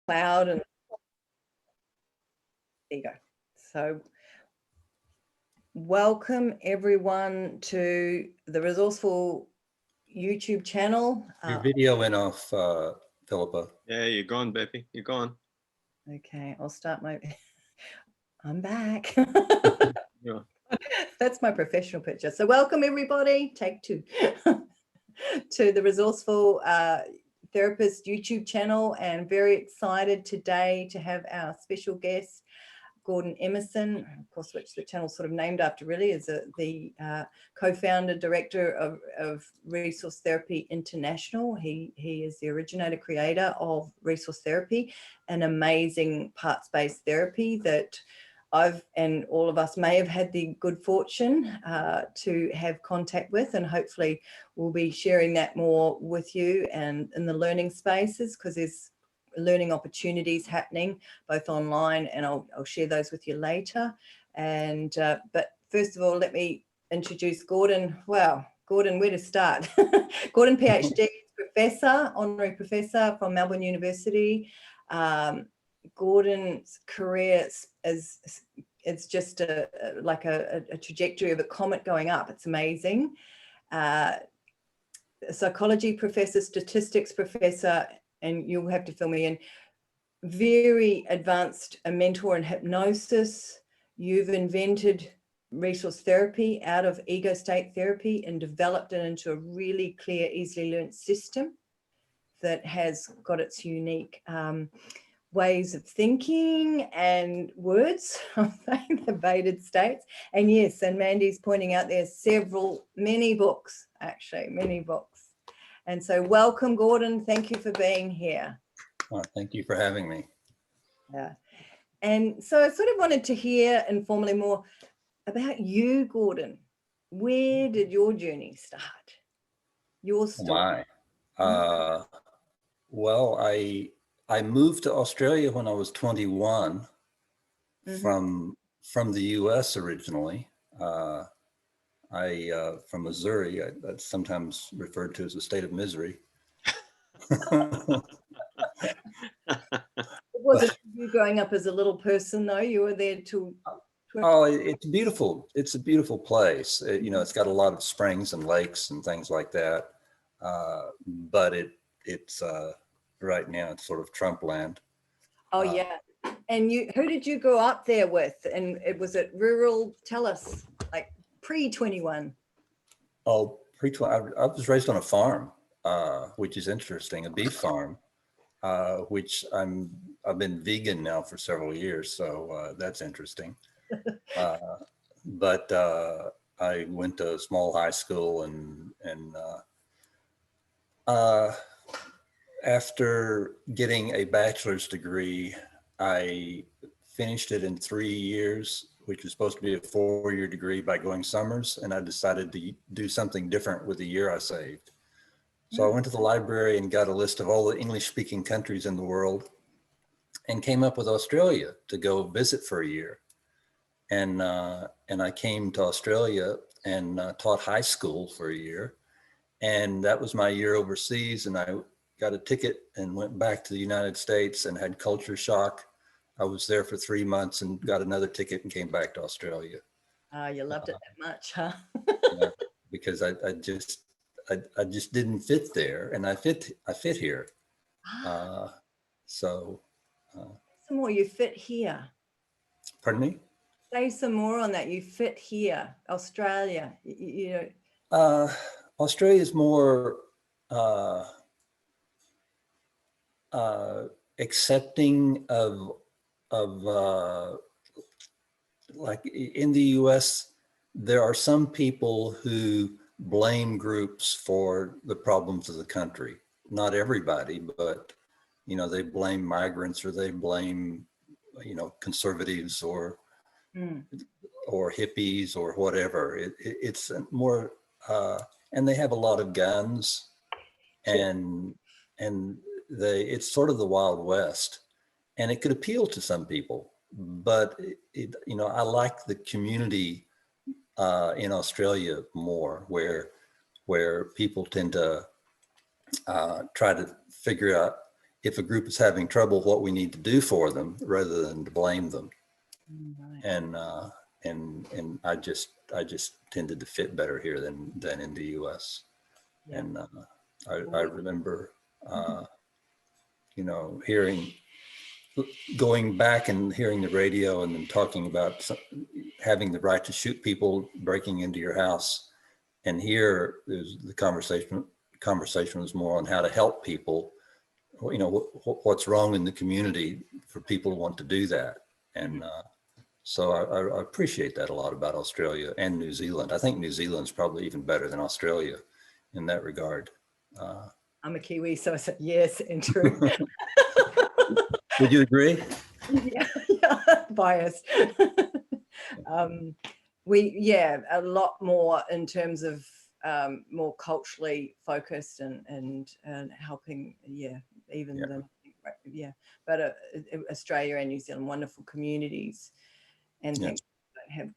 cloud, and there you go. So welcome everyone to the Resourceful YouTube channel. Your video went off, Philippa. Yeah, you're gone, baby. You're gone. Okay, I'll start my... I'm back. Yeah. That's my professional picture. So welcome everybody, take two, to the Resourceful Therapist YouTube channel, and very excited today to have our special guest, Gordon Emmerson, of course, which the channel sort of named after really, is the co-founder, director of Resource Therapy International. He is the originator, creator of Resource Therapy, an amazing parts-based therapy that I've and all of us may have had the good fortune to have contact with, and hopefully we'll be sharing that more with you and in the learning spaces, because there's learning opportunities happening both online, and I'll share those with you later. And but first of all, let me introduce Gordon. Wow, Gordon, where to start? Gordon, PhD professor, honorary professor from Melbourne University. Gordon's career is it's just like a trajectory of a comet going up. It's amazing. Psychology professor, statistics professor, and you'll have to fill me in, very advanced a mentor in hypnosis. You've invented resource therapy out of ego state therapy and developed it into a really clear, easily learned system that has got its unique ways of thinking and words of the evaded states. And yes, and Mandy's pointing out there's many books, actually, many books. And so welcome, Gordon. Thank you for being here. Oh, thank you for having me. Yeah. And so I sort of wanted to hear informally more about you, Gordon. Where did your journey start? Your story. Well, I moved to Australia when I was 21 from the US originally. From Missouri, that's sometimes referred to as a state of misery. Wasn't you growing up as a little person though? You were there till... Oh, it's beautiful. It's a beautiful place. It's got a lot of springs and lakes and things like that. But it's right now it's sort of Trump land. Oh yeah. And who did you grow up there with? And was it rural? Tell us, like pre-21. Oh, pre-21. I was raised on a farm, which is interesting, a beef farm, which I've been vegan now for several years, so that's interesting. But I went to a small high school, and after getting a bachelor's degree, I finished it in 3 years, which was supposed to be a 4-year degree by going summers. And I decided to do something different with the year I saved. So I went to the library and got a list of all the English speaking countries in the world and came up with Australia to go visit for a year. And I came to Australia and taught high school for a year. And that was my year overseas. And I got a ticket and went back to the United States and had culture shock. I was there for 3 months and got another ticket and came back to Australia. You loved it that much, huh? Yeah, because I just didn't fit there, and I fit here. Some more, you fit here. Pardon me? Say some more on that. You fit here, Australia. Australia is more accepting of like in the US, there are some people who blame groups for the problems of the country. Not everybody, but they blame migrants, or they blame conservatives or hippies or whatever. It's more and they have a lot of guns, and it's sort of the Wild West, and it could appeal to some people, but I like the community in Australia more, where people tend to try to figure out if a group is having trouble, what we need to do for them rather than to blame them. Right. And I just tended to fit better here than in the US. Yeah. And I remember, going back and hearing the radio and then talking about having the right to shoot people breaking into your house. And here there's the conversation was more on how to help people, what's wrong in the community for people who want to do that. And so I appreciate that a lot about Australia and New Zealand. I think New Zealand's probably even better than Australia in that regard. I'm a Kiwi, so I said yes and true. Would you agree? Yeah, biased. A lot more in terms of more culturally focused and helping, but Australia and New Zealand, wonderful communities, and things that have,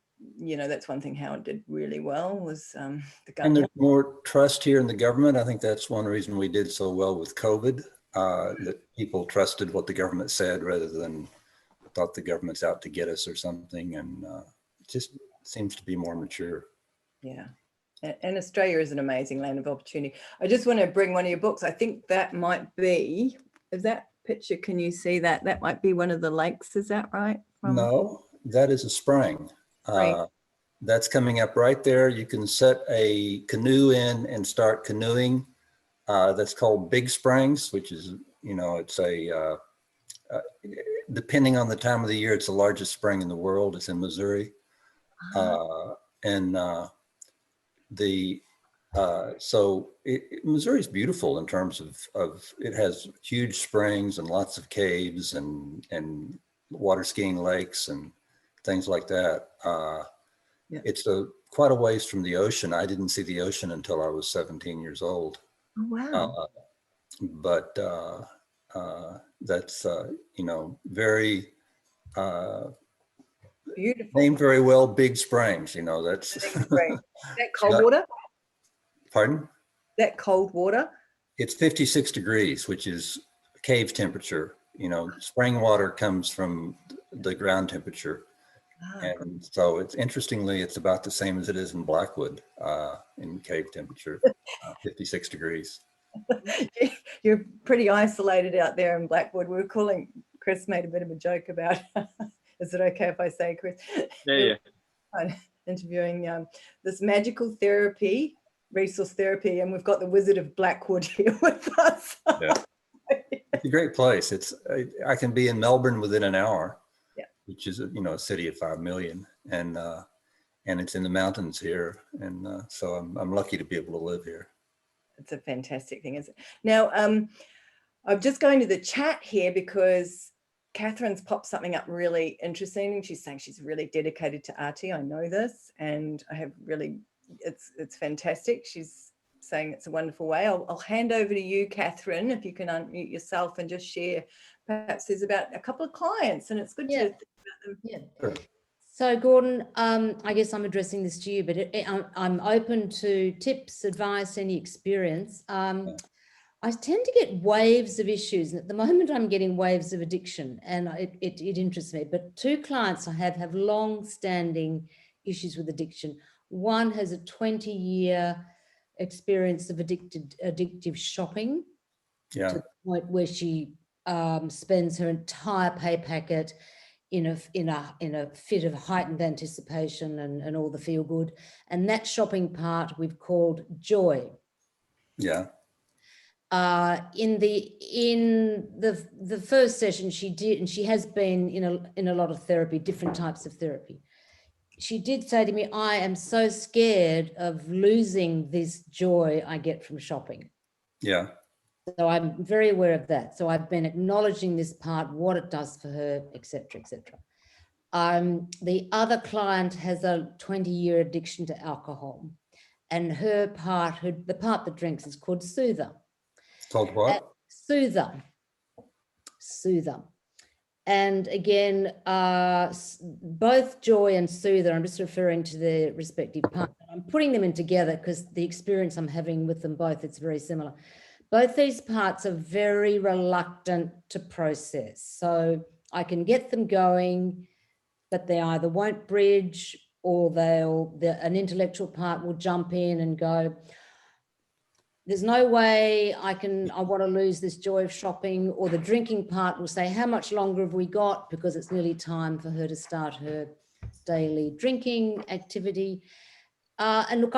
that's one thing Howard did really well was the government. And there's more trust here in the government. I think that's one reason we did so well with COVID, that people trusted what the government said rather than thought the government's out to get us or something. And it just seems to be more mature. Yeah. And Australia is an amazing land of opportunity. I just want to bring one of your books. I think that might be, is that picture, can you see that? That might be one of the lakes, is that right? No, that is a spring. That's coming up right there. You can set a canoe in and start canoeing. That's called Big Springs, which is, it's depending on the time of the year, it's the largest spring in the world. It's in Missouri. Missouri is beautiful in terms of it has huge springs and lots of caves and water skiing lakes and things like that. It's quite a ways from the ocean. I didn't see the ocean until I was 17 years old. Oh, wow. But that's very beautiful. named very well, Big Springs. That's that cold water. Pardon? That cold water. It's 56 degrees, which is cave temperature. Spring water comes from the ground temperature. And so it's about the same as it is in Blackwood in cave temperature, 56 degrees. You're pretty isolated out there in Blackwood. Chris made a bit of a joke about, is it okay if I say, Chris? Yeah. Interviewing this magical therapy, resource therapy, and we've got the Wizard of Blackwood here with us. Yeah. It's a great place. I can be in Melbourne within an hour. Which is a city of 5 million, and it's in the mountains here, and so I'm lucky to be able to live here. It's a fantastic thing, isn't it? Now, I'm just going to the chat here because Catherine's popped something up really interesting, and she's saying she's really dedicated to RT. I know this, and I have really, it's fantastic. She's saying it's a wonderful way. I'll hand over to you, Catherine, if you can unmute yourself and just share. Perhaps there's about a couple of clients, and it's good to think about them. Yeah. Sure. So Gordon, I guess I'm addressing this to you, but I'm open to tips, advice, any experience. I tend to get waves of issues, and at the moment I'm getting waves of addiction, and it interests me. But 2 clients I have long-standing issues with addiction. One has a 20-year experience of addictive shopping, to the point where she spends her entire pay packet in a fit of heightened anticipation and all the feel good, and that shopping part we've called joy. Yeah. In the first session she did, and she has been in a lot of therapy, different types of therapy. She did say to me, I am so scared of losing this joy I get from shopping. Yeah. So I'm very aware of that. So I've been acknowledging this part, what it does for her, etc., etc. The other client has a 20-year addiction to alcohol, and the part that drinks is called Soother. Called what? Soother. And again, both Joy and Soother, I'm just referring to their respective parts. I'm putting them in together because the experience I'm having with them both, it's very similar. both these parts are very reluctant to process. So I can get them going, but they either won't bridge, or an intellectual part will jump in and go, there's no way I want to lose this joy of shopping. Or the drinking part will say, how much longer have we got? Because it's nearly time for her to start her daily drinking activity. And look,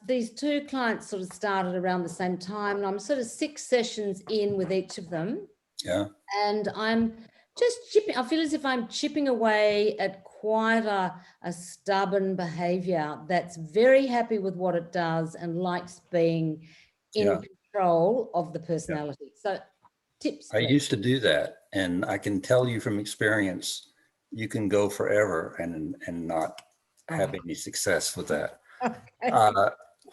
these two clients sort of started around the same time, and I'm sort of 6 sessions in with each of them. Yeah. And I'm just chipping, I feel as if I'm chipping away at quite a stubborn behavior that's very happy with what it does and likes being in control of the personality. So tips. I used to do that, and I can tell you from experience, you can go forever and not have any success with that. Okay.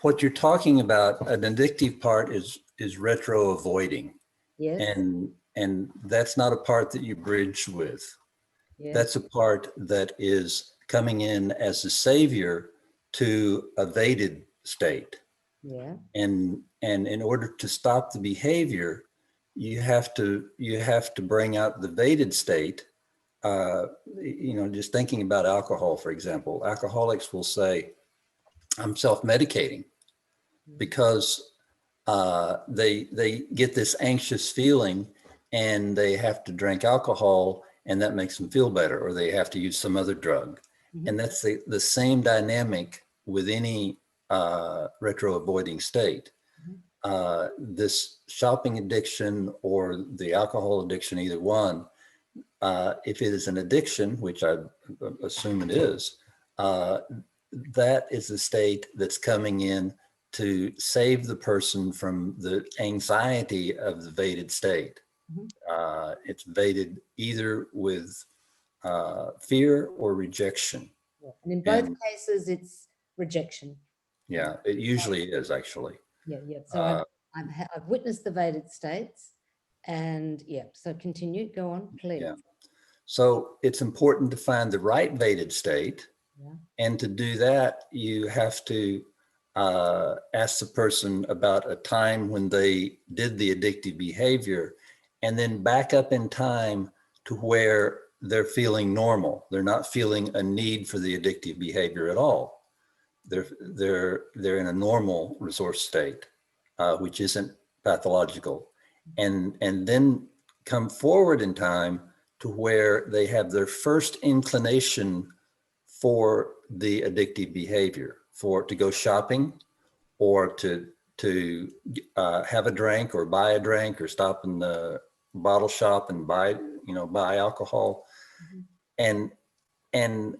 What you're talking about, an addictive part is retro avoiding. Yes. And that's not a part that you bridge with. Yes. That's a part that is coming in as a savior to a vated state. Yeah. And in order to stop the behavior, you have to bring out the vated state. Just thinking about alcohol, for example, alcoholics will say, I'm self-medicating, because they get this anxious feeling and they have to drink alcohol, and that makes them feel better, or they have to use some other drug. Mm-hmm. And that's the same dynamic with any retro avoiding state. This shopping addiction or the alcohol addiction, either one, if it is an addiction, which I assume it is, that is the state that's coming in to save the person from the anxiety of the vated state. Mm-hmm. It's vated either with fear or rejection. Yeah. And in both cases, it's rejection. Yeah, it usually is, actually. Yeah, yeah. So I've witnessed the vated states, and yeah, so continue, go on, please. Yeah. So it's important to find the right vated state. Yeah. And to do that, you have to ask the person about a time when they did the addictive behavior, and then back up in time to where they're feeling normal. They're not feeling a need for the addictive behavior at all. They're in a normal resource state, which isn't pathological, and then come forward in time to where they have their first inclination for the addictive behavior, to go shopping, or to have a drink, or buy a drink, or stop in the bottle shop and buy alcohol. Mm-hmm. And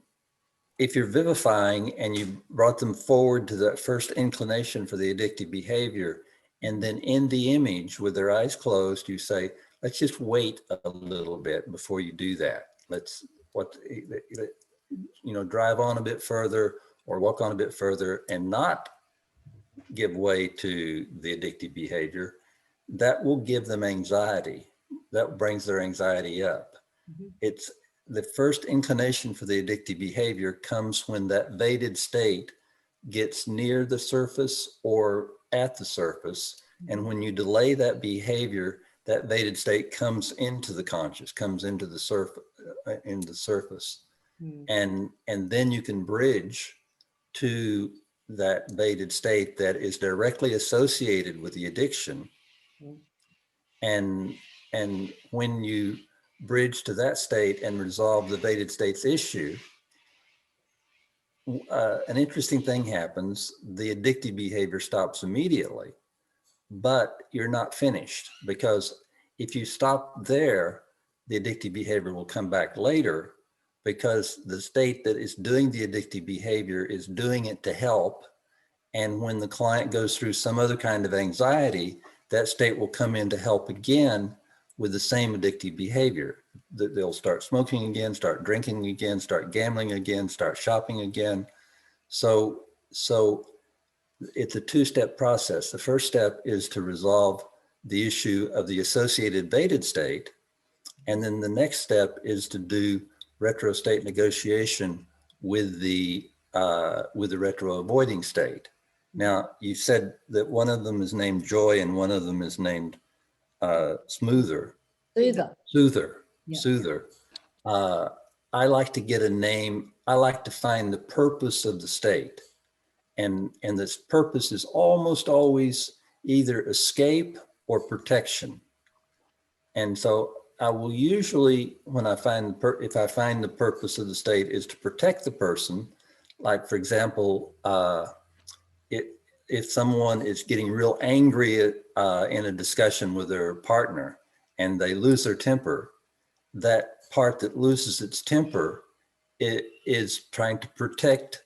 if you're vivifying and you brought them forward to that first inclination for the addictive behavior, and then in the image with their eyes closed, you say, let's just wait a little bit before you do that. Drive on a bit further, or walk on a bit further, and not give way to the addictive behavior. That will give them anxiety. That brings their anxiety up. Mm-hmm. It's the first inclination for the addictive behavior comes when that vated state gets near the surface or at the surface. Mm-hmm. And when you delay that behavior, that vated state comes into the conscious, comes into the surface. Mm-hmm. And then you can bridge to that vated state that is directly associated with the addiction. Mm-hmm. And when you bridge to that state and resolve the vated state's issue, an interesting thing happens. The addictive behavior stops immediately, but you're not finished, because if you stop there, the addictive behavior will come back later, because the state that is doing the addictive behavior is doing it to help. And when the client goes through some other kind of anxiety, that state will come in to help again with the same addictive behavior. They'll start smoking again, start drinking again, start gambling again, start shopping again. So it's a two-step process. The first step is to resolve the issue of the associated vated state. And then the next step is to do retro state negotiation with the retro avoiding state. Now, you said that one of them is named Joy and one of them is named Soother. Yeah. Soother. I like to get a name. I like to find the purpose of the state. And this purpose is almost always either escape or protection. And so I will usually, when I find, if I find the purpose of the state is to protect the person, like for example, if someone is getting real angry in a discussion with their partner and they lose their temper, that part that loses its temper, it is trying to protect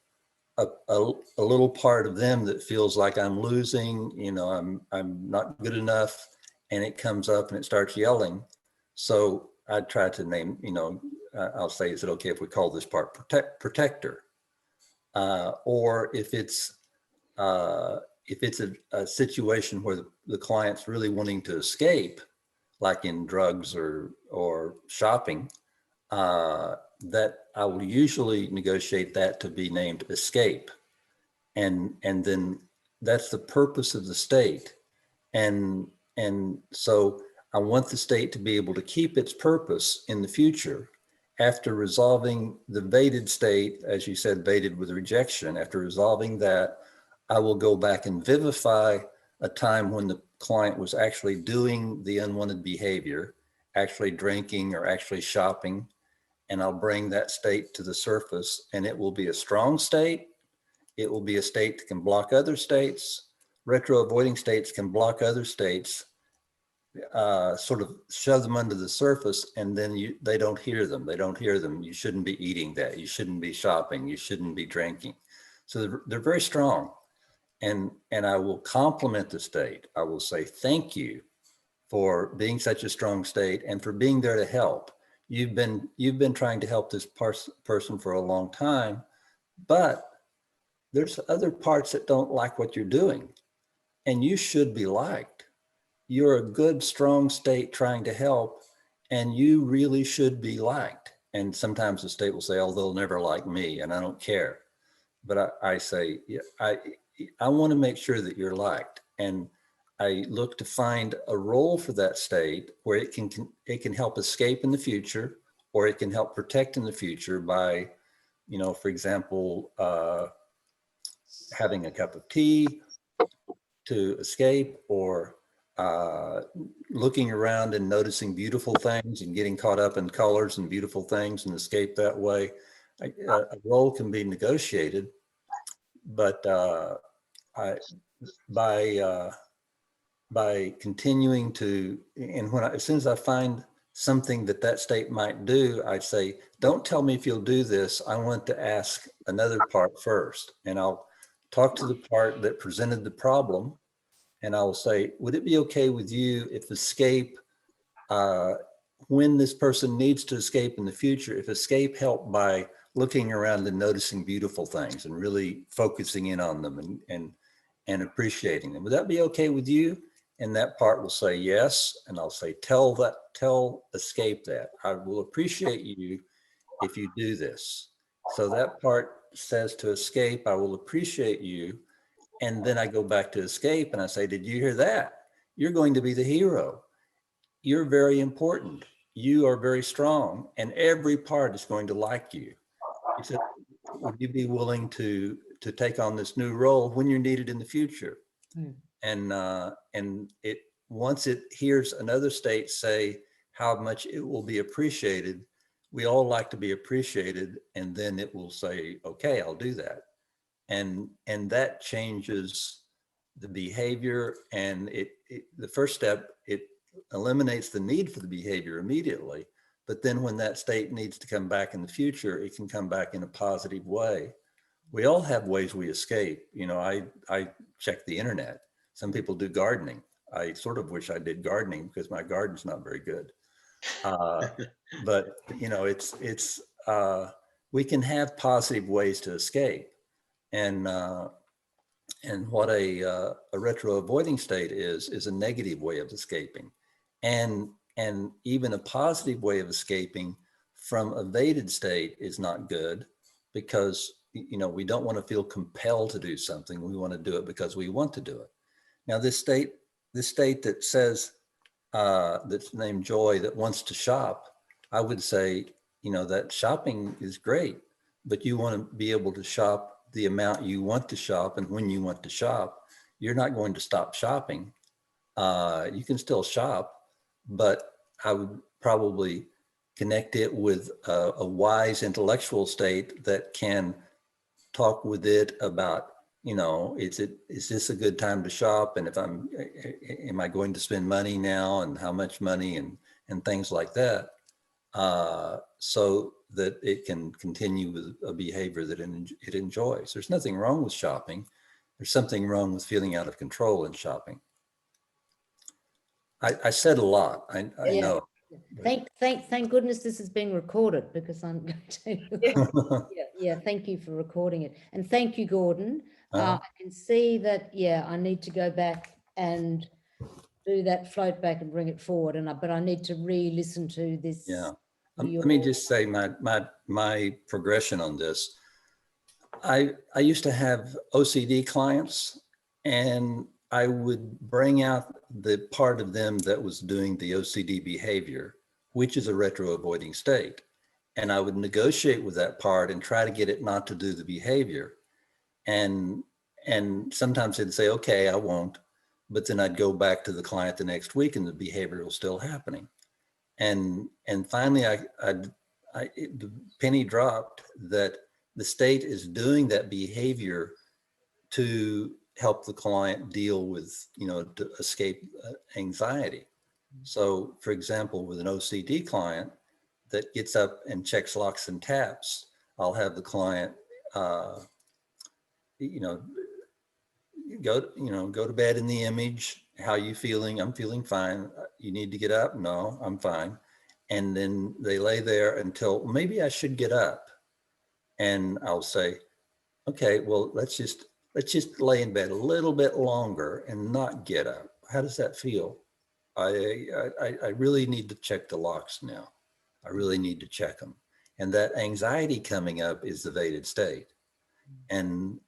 a little part of them that feels like I'm losing, you know, I'm not good enough, and it comes up and it starts yelling. So I try to name, you know, I'll say, is it okay if we call this part protector? Or if it's a situation where the client's really wanting to escape, like in drugs or shopping, that I will usually negotiate that to be named escape. And then that's the purpose of the state. And so I want the state to be able to keep its purpose in the future. After resolving the baited state, as you said, baited with rejection, after resolving that, I will go back and vivify a time when the client was actually doing the unwanted behavior, actually drinking or actually shopping, and I'll bring that state to the surface, and it will be a strong state. It will be a state that can block other states. Retro-avoiding states can block other states, sort of shove them under the surface, and then they don't hear them. They don't hear them. You shouldn't be eating that. You shouldn't be shopping. You shouldn't be drinking. So they're very strong. And I will compliment the state. I will say, thank you for being such a strong state and for being there to help. You've been trying to help this person for a long time, but there's other parts that don't like what you're doing, and you should be liked. You're a good, strong state trying to help, and you really should be liked. And sometimes the state will say, oh, they'll never like me, and I don't care. But I say, yeah, I want to make sure that you're liked. And I look to find a role for that state where it can help escape in the future, or it can help protect in the future by, you know, for example, having a cup of tea to escape, or looking around and noticing beautiful things and getting caught up in colors and beautiful things and escape that way. A role can be negotiated, but by continuing to, and as soon as I find something that state might do, I say, don't tell me if you'll do this. I want to ask another part first. And I'll talk to the part that presented the problem. And I will say, would it be okay with you if escape, when this person needs to escape in the future, if escape helped by looking around and noticing beautiful things and really focusing in on them and appreciating them. Would that be okay with you? And that part will say yes. And I'll say, tell escape that. I will appreciate you if you do this. So that part says to escape, I will appreciate you. And then I go back to escape and I say, did you hear that? You're going to be the hero. You're very important. You are very strong, and every part is going to like you. He said, would you be willing to take on this new role when you're needed in the future? And it, once it hears another state say how much it will be appreciated, we all like to be appreciated, and then it will say, okay, I'll do that. And that changes the behavior, and the first step, it eliminates the need for the behavior immediately. But then when that state needs to come back in the future, it can come back in a positive way. We all have ways we escape. You know, I check the internet. Some people do gardening. I sort of wish I did gardening because my garden's not very good. But you know, we can have positive ways to escape. And what a retro-avoiding state is a negative way of escaping. And even a positive way of escaping from evaded state is not good, because you know, we don't want to feel compelled to do something. We want to do it because we want to do it. Now, this state that says, that's named Joy, that wants to shop, I would say, you know, that shopping is great, but you want to be able to shop the amount you want to shop and when you want to shop. You're not going to stop shopping. You can still shop, but I would probably connect it with a wise intellectual state that can talk with it about, you know, is this a good time to shop? And if am I going to spend money now, and how much money, and things like that, so that it can continue with a behavior that it enjoys. There's nothing wrong with shopping. There's something wrong with feeling out of control in shopping. I said a lot, I Yeah. know. Thank goodness this is being recorded, because I'm going to, yeah, thank you for recording it. And thank you, Gordon. I can see that, yeah, I need to go back and do that float back and bring it forward. But I need to re-listen to this. Yeah. Let me just say my progression on this. I used to have OCD clients, and I would bring out the part of them that was doing the OCD behavior, which is a retro-avoiding state. And I would negotiate with that part and try to get it not to do the behavior. And sometimes it'd say, okay, I won't. But then I'd go back to the client the next week and the behavior was still happening. And finally, the penny dropped that the state is doing that behavior to help the client deal with, you know, to escape anxiety. So, for example, with an OCD client that gets up and checks locks and taps, I'll have the client, you know, go to bed in the image. How you feeling? I'm feeling fine. You need to get up? No, I'm fine. And then they lay there until maybe I should get up. And I'll say, okay, well, let's just lay in bed a little bit longer and not get up. How does that feel? I really need to check the locks now. I really need to check them. And that anxiety coming up is the vated state. And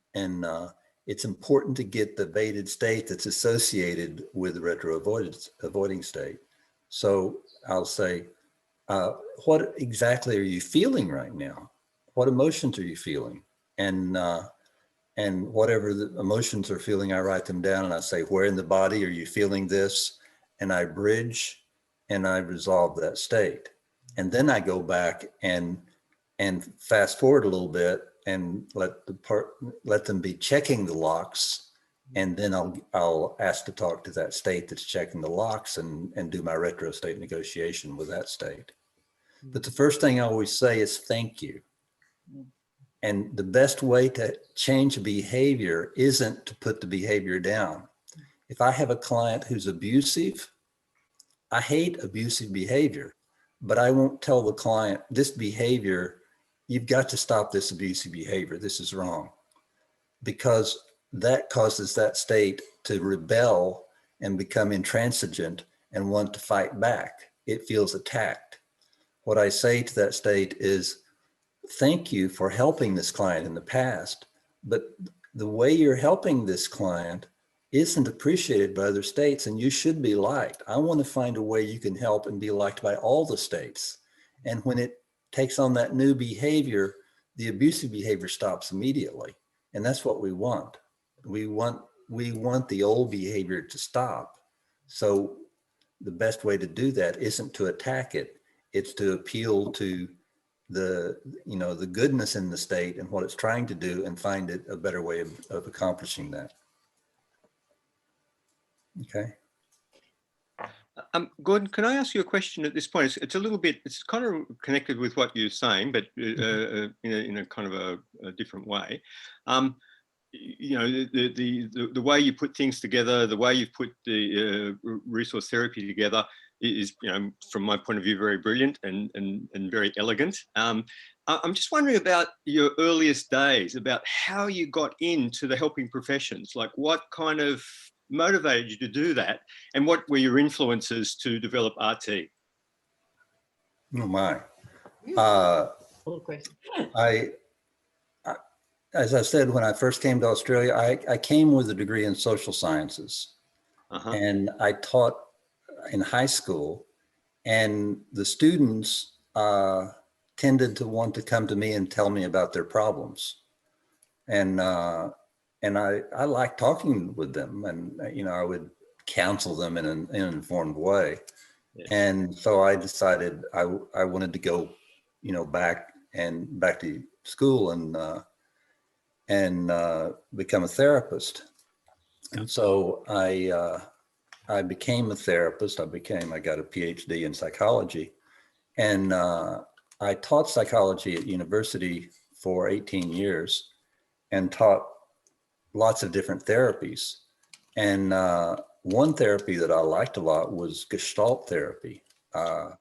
it's important to get the vated state that's associated with the retro-avoiding state. So I'll say, what exactly are you feeling right now? What emotions are you feeling? And whatever the emotions are feeling, I write them down and I say, where in the body are you feeling this? And I bridge and I resolve that state. And then I go back and fast forward a little bit and let them be checking the locks. And then I'll ask to talk to that state that's checking the locks and do my retro state negotiation with that state. But the first thing I always say is thank you. And the best way to change a behavior isn't to put the behavior down. If I have a client who's abusive, I hate abusive behavior, but I won't tell the client this behavior, you've got to stop this abusive behavior. This is wrong, because that causes that state to rebel and become intransigent and want to fight back. It feels attacked. What I say to that state is, thank you for helping this client in the past, but the way you're helping this client isn't appreciated by other states, and you should be liked. I want to find a way you can help and be liked by all the states. And when it takes on that new behavior, the abusive behavior stops immediately. And that's what we want. We want the old behavior to stop. So the best way to do that isn't to attack it. It's to appeal to the goodness in the state and what it's trying to do, and find it a better way of accomplishing that. Okay. Gordon, can I ask you a question at this point? It's a little bit, it's kind of connected with what you're saying, but in a kind of a different way. You know, the way you put things together, the way you've put the resource therapy together is, you know, from my point of view, very brilliant and very elegant. I'm just wondering about your earliest days, about how you got into the helping professions. Like, what kind of motivated you to do that, and what were your influences to develop RT? Oh my. Cool question. as I said, when I first came to Australia, I came with a degree in social sciences, and I taught in high school, and the students tended to want to come to me and tell me about their problems. And I like talking with them, and I would counsel them in an informed way. Yes. And so I decided I wanted to go, back to school and become a therapist. And so I became a therapist. I got a PhD in psychology, and I taught psychology at university for 18 years and taught lots of different therapies. And one therapy that I liked a lot was Gestalt therapy. I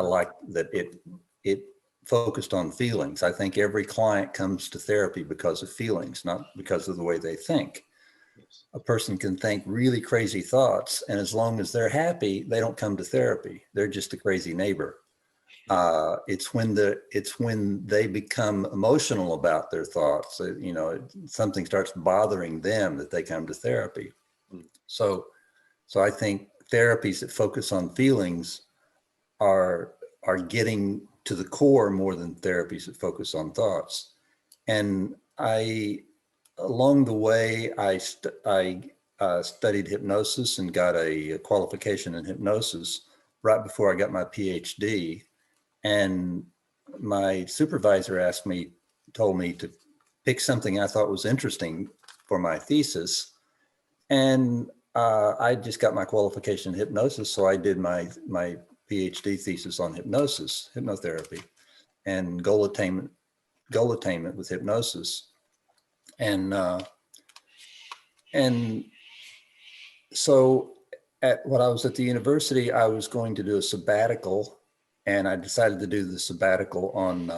liked that it focused on feelings. I think every client comes to therapy because of feelings, not because of the way they think. Yes. A person can think really crazy thoughts, and as long as they're happy, they don't come to therapy. They're just a crazy neighbor. It's when they become emotional about their thoughts, something starts bothering them, that they come to therapy. So I think therapies that focus on feelings are getting to the core more than therapies that focus on thoughts. And along the way, I studied hypnosis and got a qualification in hypnosis right before I got my PhD. And my supervisor told me to pick something I thought was interesting for my thesis. And I just got my qualification in hypnosis. So I did my PhD thesis on hypnotherapy, and goal attainment with hypnosis. And so when I was at the university, I was going to do a sabbatical, and I decided to do the sabbatical on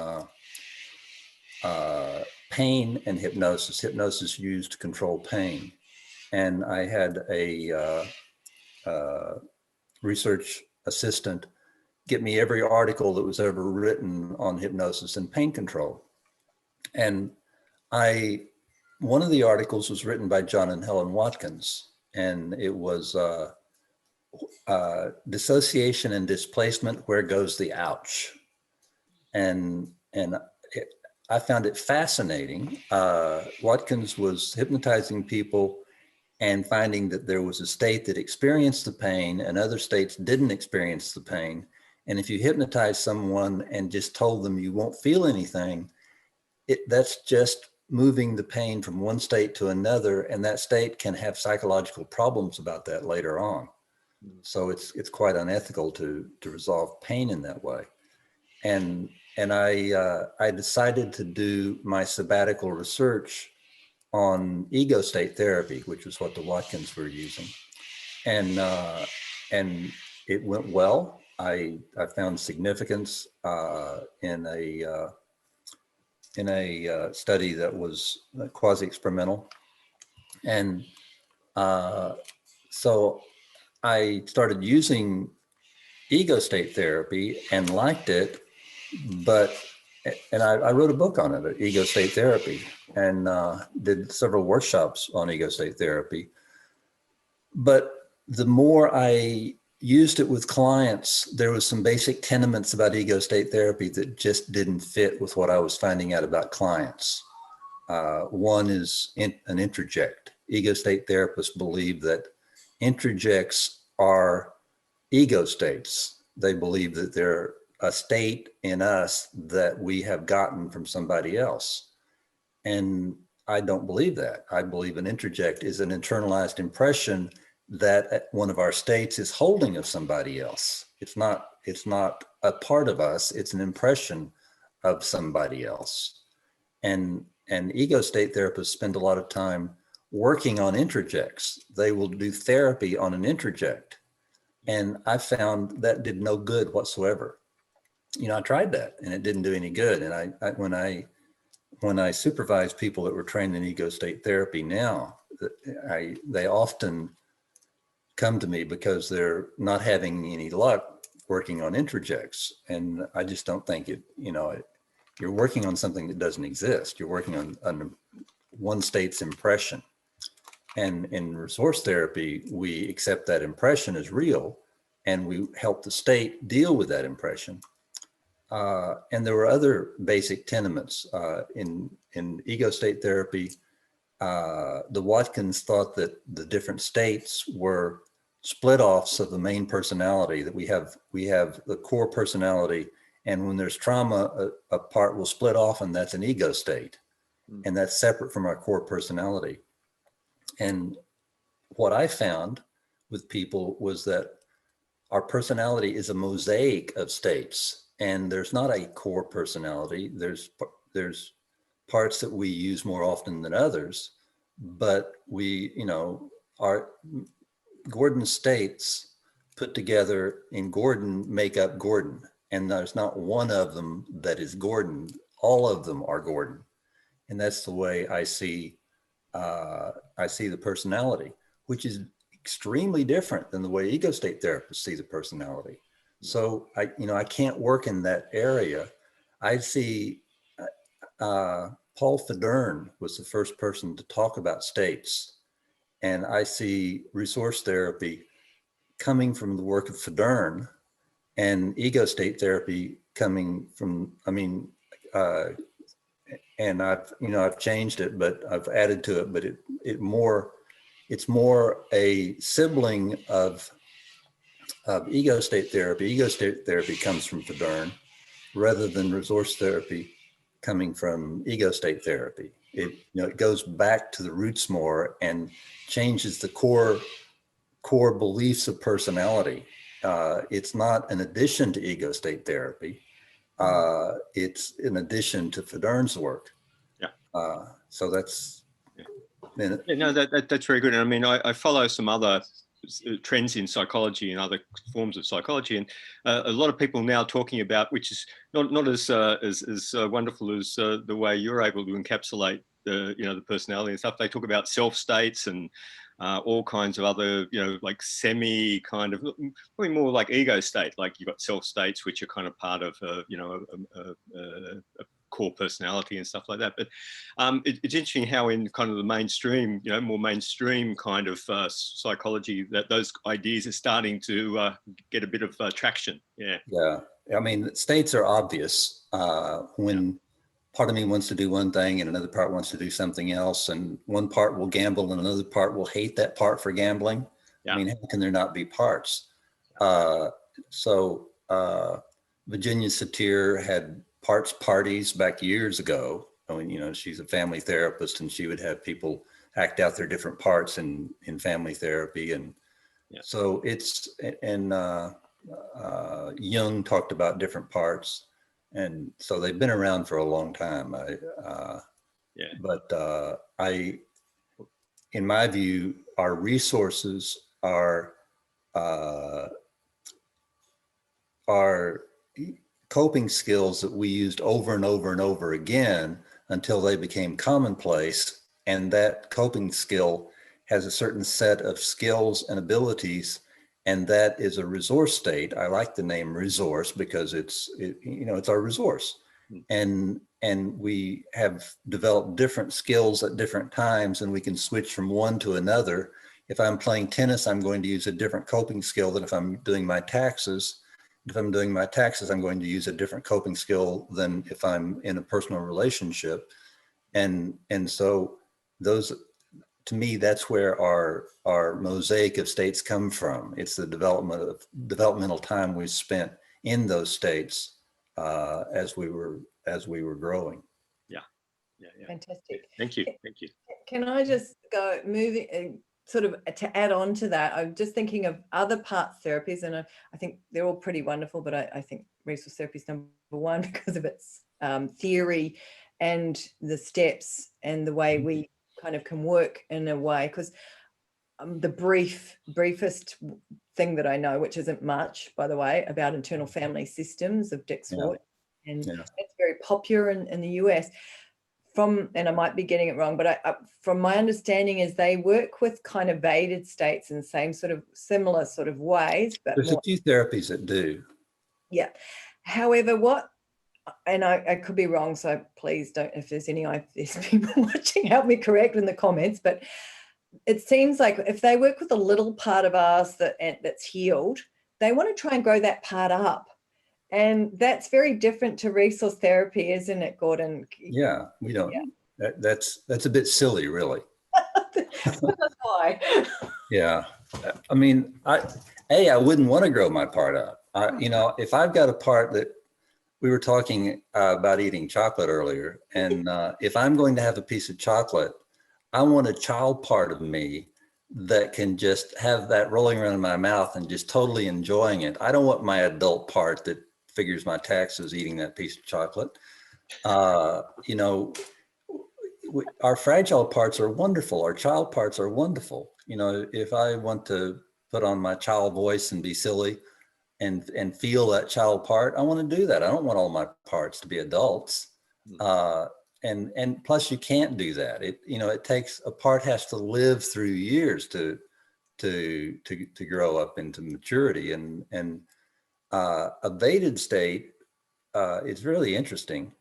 pain and hypnosis. Hypnosis used to control pain. And I had a research assistant get me every article that was ever written on hypnosis and pain control. And one of the articles was written by John and Helen Watkins, and it was dissociation and displacement, where goes the ouch? And I found it fascinating. Watkins was hypnotizing people and finding that there was a state that experienced the pain and other states didn't experience the pain. And if you hypnotize someone and just told them you won't feel anything, that's just moving the pain from one state to another, and that state can have psychological problems about that later on. So it's quite unethical to resolve pain in that way. And I decided to do my sabbatical research on ego state therapy, which was what the Watkins were using, and it went well. I found significance in a study that was quasi-experimental, and so I started using ego state therapy and liked it, and I wrote a book on it, Ego State Therapy, and did several workshops on ego state therapy. But the more I used it with clients, there was some basic tenements about ego state therapy that just didn't fit with what I was finding out about clients. One is an introject. Ego state therapists believe that introjects are ego states. They believe that they're a state in us that we have gotten from somebody else. And I don't believe that. I believe an introject is an internalized impression that one of our states is holding of somebody else. It's not a part of us. It's an impression of somebody else. And ego state therapists spend a lot of time working on introjects. They will do therapy on an introject. And I found that did no good whatsoever. I tried that and it didn't do any good. And when I supervise people that were trained in ego state therapy now, they often come to me because they're not having any luck working on introjects. And I just don't think it you're working on something that doesn't exist. You're working on one state's impression. And in resource therapy, we accept that impression as real, and we help the state deal with that impression. And there were other basic tenements in ego state therapy. The Watkins thought that the different states were split offs of the main personality, that we have the core personality, and when there's trauma, a part will split off, and that's an ego state, and that's separate from our core personality. And what I found with people was that our personality is a mosaic of states, and there's not a core personality. There's parts that we use more often than others, but our Gordon states put together in Gordon make up Gordon, and there's not one of them that is Gordon. All of them are Gordon, and that's the way I see the personality, which is extremely different than the way ego state therapists see the personality. So I can't work in that area. I see Paul Federn was the first person to talk about states, and I see resource therapy coming from the work of Federn, and ego state therapy coming from, and I've changed it, but I've added to it, but it's more a sibling of ego state therapy. Ego state therapy comes from Federn rather than resource therapy coming from ego state therapy. It goes back to the roots more and changes the core beliefs of personality. It's not an addition to ego state therapy. It's in addition to Federn's work. Yeah. So that's. Yeah, no, that's very good. And I mean, I follow some other trends in psychology and other forms of psychology, and a lot of people now talking about, which is not as wonderful as the way you're able to encapsulate the personality and stuff. They talk about self states and all kinds of other, like semi kind of, probably more like ego state. Like you've got self states, which are kind of part of, a core personality and stuff like that. But it's interesting how in kind of the mainstream, more mainstream kind of psychology, that those ideas are starting to get a bit of traction. Yeah. Yeah. I mean, states are obvious when part of me wants to do one thing and another part wants to do something else, and one part will gamble and another part will hate that part for gambling. Yeah. I mean, how can there not be parts? So Virginia Satir had parts parties back years ago. I mean, she's a family therapist, and she would have people act out their different parts in family therapy. And so Jung talked about different parts. And so they've been around for a long time. But in my view, our resources are coping skills that we used over and over and over again until they became commonplace. And that coping skill has a certain set of skills and abilities, and that is a resource state. I like the name resource because it's our resource. And we have developed different skills at different times, and we can switch from one to another. If I'm playing tennis, I'm going to use a different coping skill than if I'm doing my taxes. If I'm doing my taxes, I'm going to use a different coping skill than if I'm in a personal relationship. And so those, to me, that's where our mosaic of states come from. It's the developmental time we spent in those states as we were growing. Yeah. Fantastic. Thank you. Can I just go moving sort of to add on to that? I'm just thinking of other parts therapies, and I think they're all pretty wonderful, but I think resource therapy is number one because of its theory and the steps and the way we kind of can work in a way. Because the briefest thing that I know, which isn't much, by the way, about internal family systems of Dick Swart, and it's very popular in the US. And I might be getting it wrong, but from my understanding is they work with kind of weighted states in the same similar ways. But there's a few therapies that do. Yeah. However, what and I could be wrong, so please don't, if there's any IFS people watching, help me correct in the comments, but it seems like if they work with a little part of us that's healed, they want to try and grow that part up. And that's very different to resource therapy, isn't it, Gordon? Yeah, we don't, that's a bit silly, really. That's why. Yeah. I mean, I wouldn't want to grow my part up. You know, if I've got a part that we were talking about eating chocolate earlier, and if I'm going to have a piece of chocolate, I want a child part of me that can just have that rolling around in my mouth and just totally enjoying it. I don't want my adult part that figures my taxes eating that piece of chocolate. You know, our fragile parts are wonderful. Our child parts are wonderful. You know, if I want to put on my child voice and be silly and feel that child part, I want to do that. I don't want all my parts to be adults. And plus you can't do that. It takes, a part has to live through years to grow up into maturity, and a vedic state is really interesting.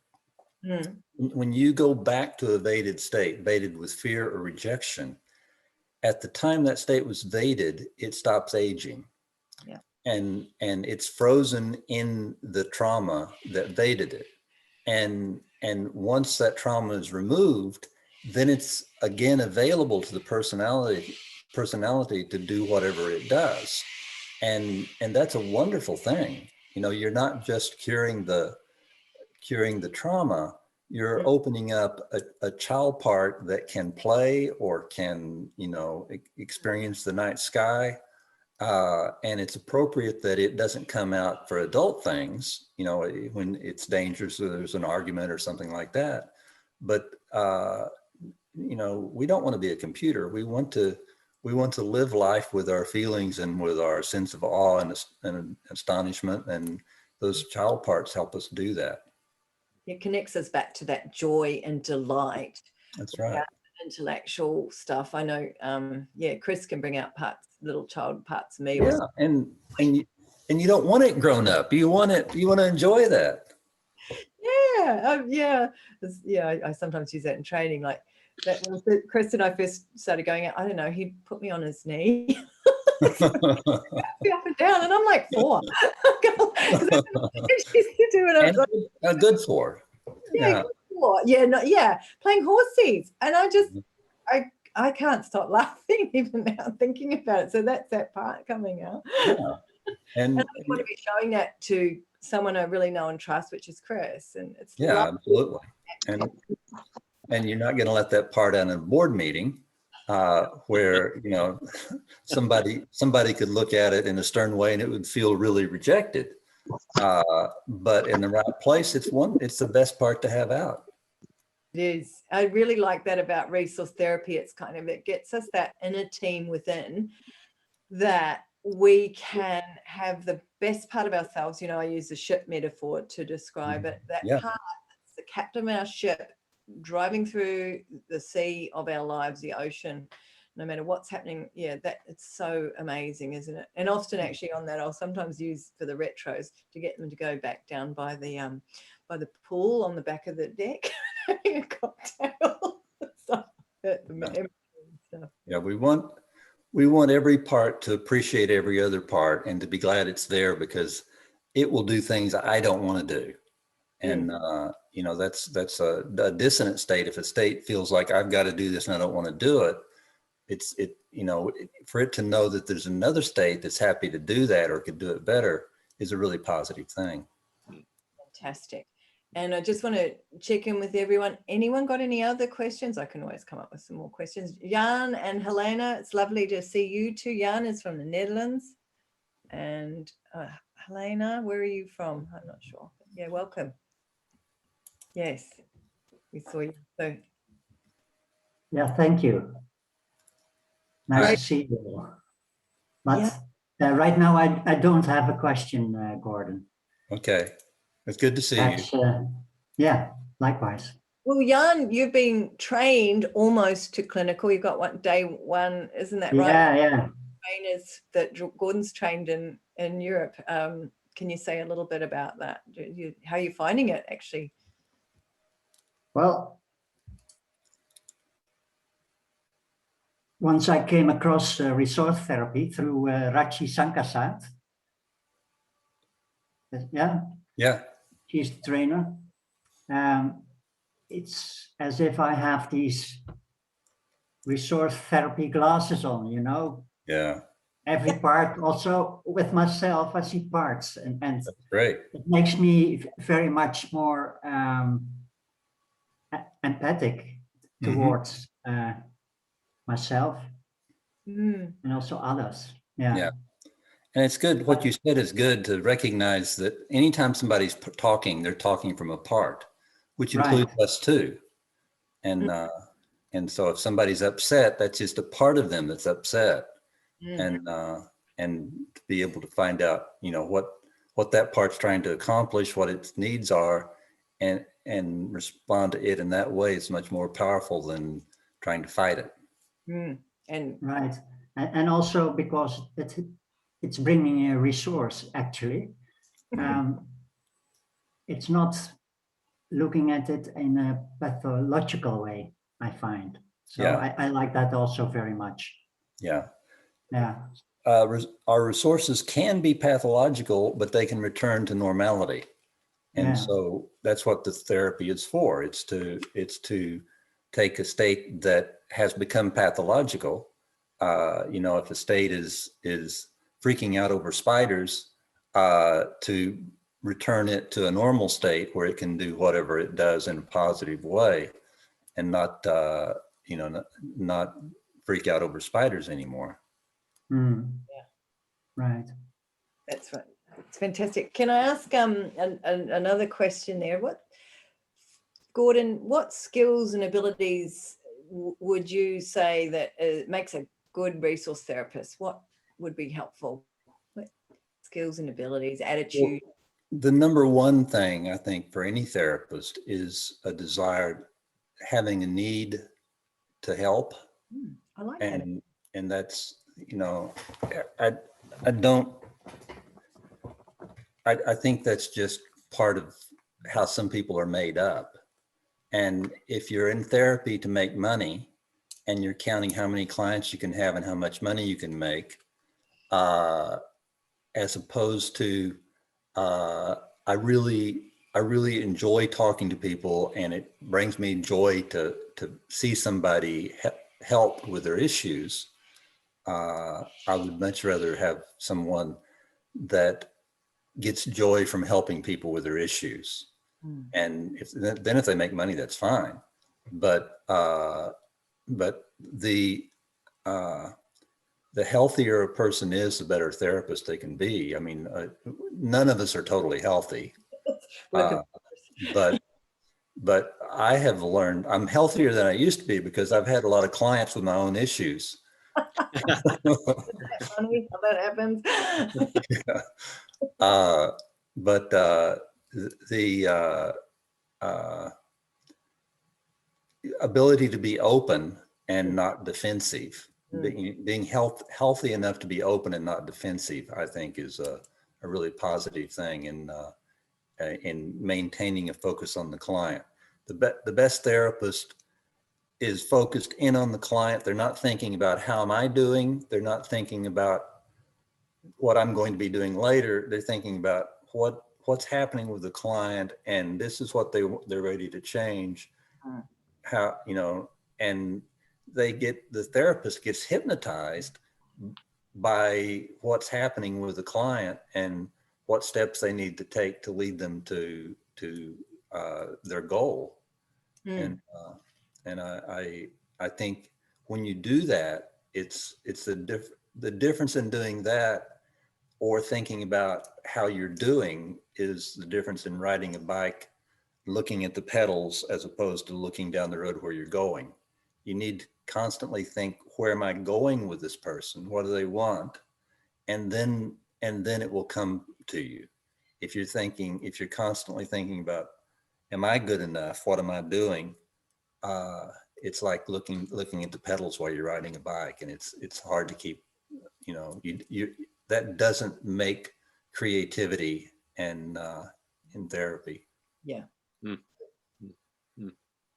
When you go back to a vedic state, vedic with fear or rejection, at the time that state was vedic, it stops aging. Yeah. And it's frozen in the trauma that vedic it. And once that trauma is removed, then it's again available to the personality to do whatever it does. And that's a wonderful thing. You know, you're not just curing the trauma, you're opening up a child part that can play or can, experience the night sky. And it's appropriate that it doesn't come out for adult things, when it's dangerous or there's an argument or something like that. But, we don't want to be a computer. We want to live life with our feelings and with our sense of awe and astonishment. And those child parts help us do that. It connects us back to that joy and delight. That's right. Intellectual stuff. I know, Chris can bring out little child parts of me. Yeah, and you don't want it grown up. You want to enjoy that. Yeah, I sometimes use that in training. Like that was Chris and I first started going out. I don't know. He'd put me on his knee. Up and down, and I'm like 4. Good for. Yeah. Playing horses, and I can't stop laughing even now thinking about it. So that's that part coming out. Yeah. And I want to be showing that to someone I really know and trust, which is Chris. And it's absolutely. And you're not going to let that part out in a board meeting. Where somebody could look at it in a stern way and it would feel really rejected, but in the right place, it's the best part to have out. It is. I really like that about resource therapy. It's it gets us that inner team within that we can have the best part of ourselves. I use the ship metaphor to describe it. That part that's the captain of our ship, driving through the sea of our lives, the ocean, no matter what's happening. That it's so amazing, isn't it? And often actually on that, I'll sometimes use for the retros to get them to go back down by the pool on the back of the deck having a cocktail. Yeah, we want every part to appreciate every other part and to be glad it's there, because it will do things I don't want to do. And, that's a dissonant state. If a state feels like I've got to do this and I don't want to do it, for it to know that there's another state that's happy to do that or could do it better is a really positive thing. Fantastic. And I just want to check in with everyone. Anyone got any other questions? I can always come up with some more questions. Jan and Helena, it's lovely to see you too. Jan is from the Netherlands. And Helena, where are you from? I'm not sure. Yeah, welcome. Yes, we saw you. So, yeah, thank you. Nice to see you all. But right now, I don't have a question, Gordon. Okay, it's good to see you. Yeah, likewise. Well, Jan, you've been trained almost to clinical. You've got day one, isn't that right? Yeah. Trainers that Gordon's trained in Europe Can you say a little bit about that? How are you finding it actually? Well, once I came across resource therapy through Rachi Sankasat. Yeah. She's the trainer. It's as if I have these resource therapy glasses on, you know. Yeah. Every part, also with myself, I see parts, and That's great. it makes me very much more empathic towards myself and also others. Yeah. And it's good. What you said is good, to recognize that anytime somebody's talking, they're talking from a part, which includes us too. And so if somebody's upset, that's just a part of them that's upset. And to be able to find out, you know, what that part's trying to accomplish, what its needs are, and respond to it in that way is much more powerful than trying to fight it. And right. And also because it's bringing a resource, actually. It's not looking at it in a pathological way, I find. So Yeah. I like that also very much. Yeah. Yeah. Our resources can be pathological, but they can return to normality. And so that's what the therapy is for. It's to take a state that has become pathological. You know, if a state is freaking out over spiders, to return it to a normal state where it can do whatever it does in a positive way, and not you know, not freak out over spiders anymore. Right. that's right. It's fantastic. Can I ask another question there? Gordon, what skills and abilities would you say that makes a good resource therapist? What would be helpful? What skills and abilities, attitude? Well, the number one thing I think for any therapist is a desire, having a need to help. I like that. And that's, you know, I think that's just part of how some people are made up. And if you're in therapy to make money and you're counting how many clients you can have and how much money you can make, as opposed to, I really enjoy talking to people, and it brings me joy to see somebody help with their issues. I would much rather have someone that gets joy from helping people with their issues. And if they make money, that's fine. But the healthier a person is, the better therapist they can be. I mean, none of us are totally healthy, but I have learned I'm healthier than I used to be because I've had a lot of clients with my own issues. Funny how that happens. But the ability to be open and not defensive, being healthy enough to be open and not defensive, I think is a really positive thing in maintaining a focus on the client. The best therapist is focused in on the client. They're not thinking about how am I doing. They're not thinking about what I'm going to be doing later. They're thinking about what's happening with the client, and this is what they're ready to change. How, you know, and the therapist gets hypnotized by what's happening with the client and what steps they need to take to lead them to their goal. And I think when you do that, it's the difference in doing that or thinking about how you're doing is the difference in riding a bike, looking at the pedals as opposed to looking down the road where you're going. You need to constantly think, where am I going with this person? What do they want? And then it will come to you. If you're constantly thinking about, am I good enough? What am I doing? It's like looking at the pedals while you're riding a bike, and it's hard to keep, you know, that doesn't make creativity and in therapy. Yeah. Mm. Mm.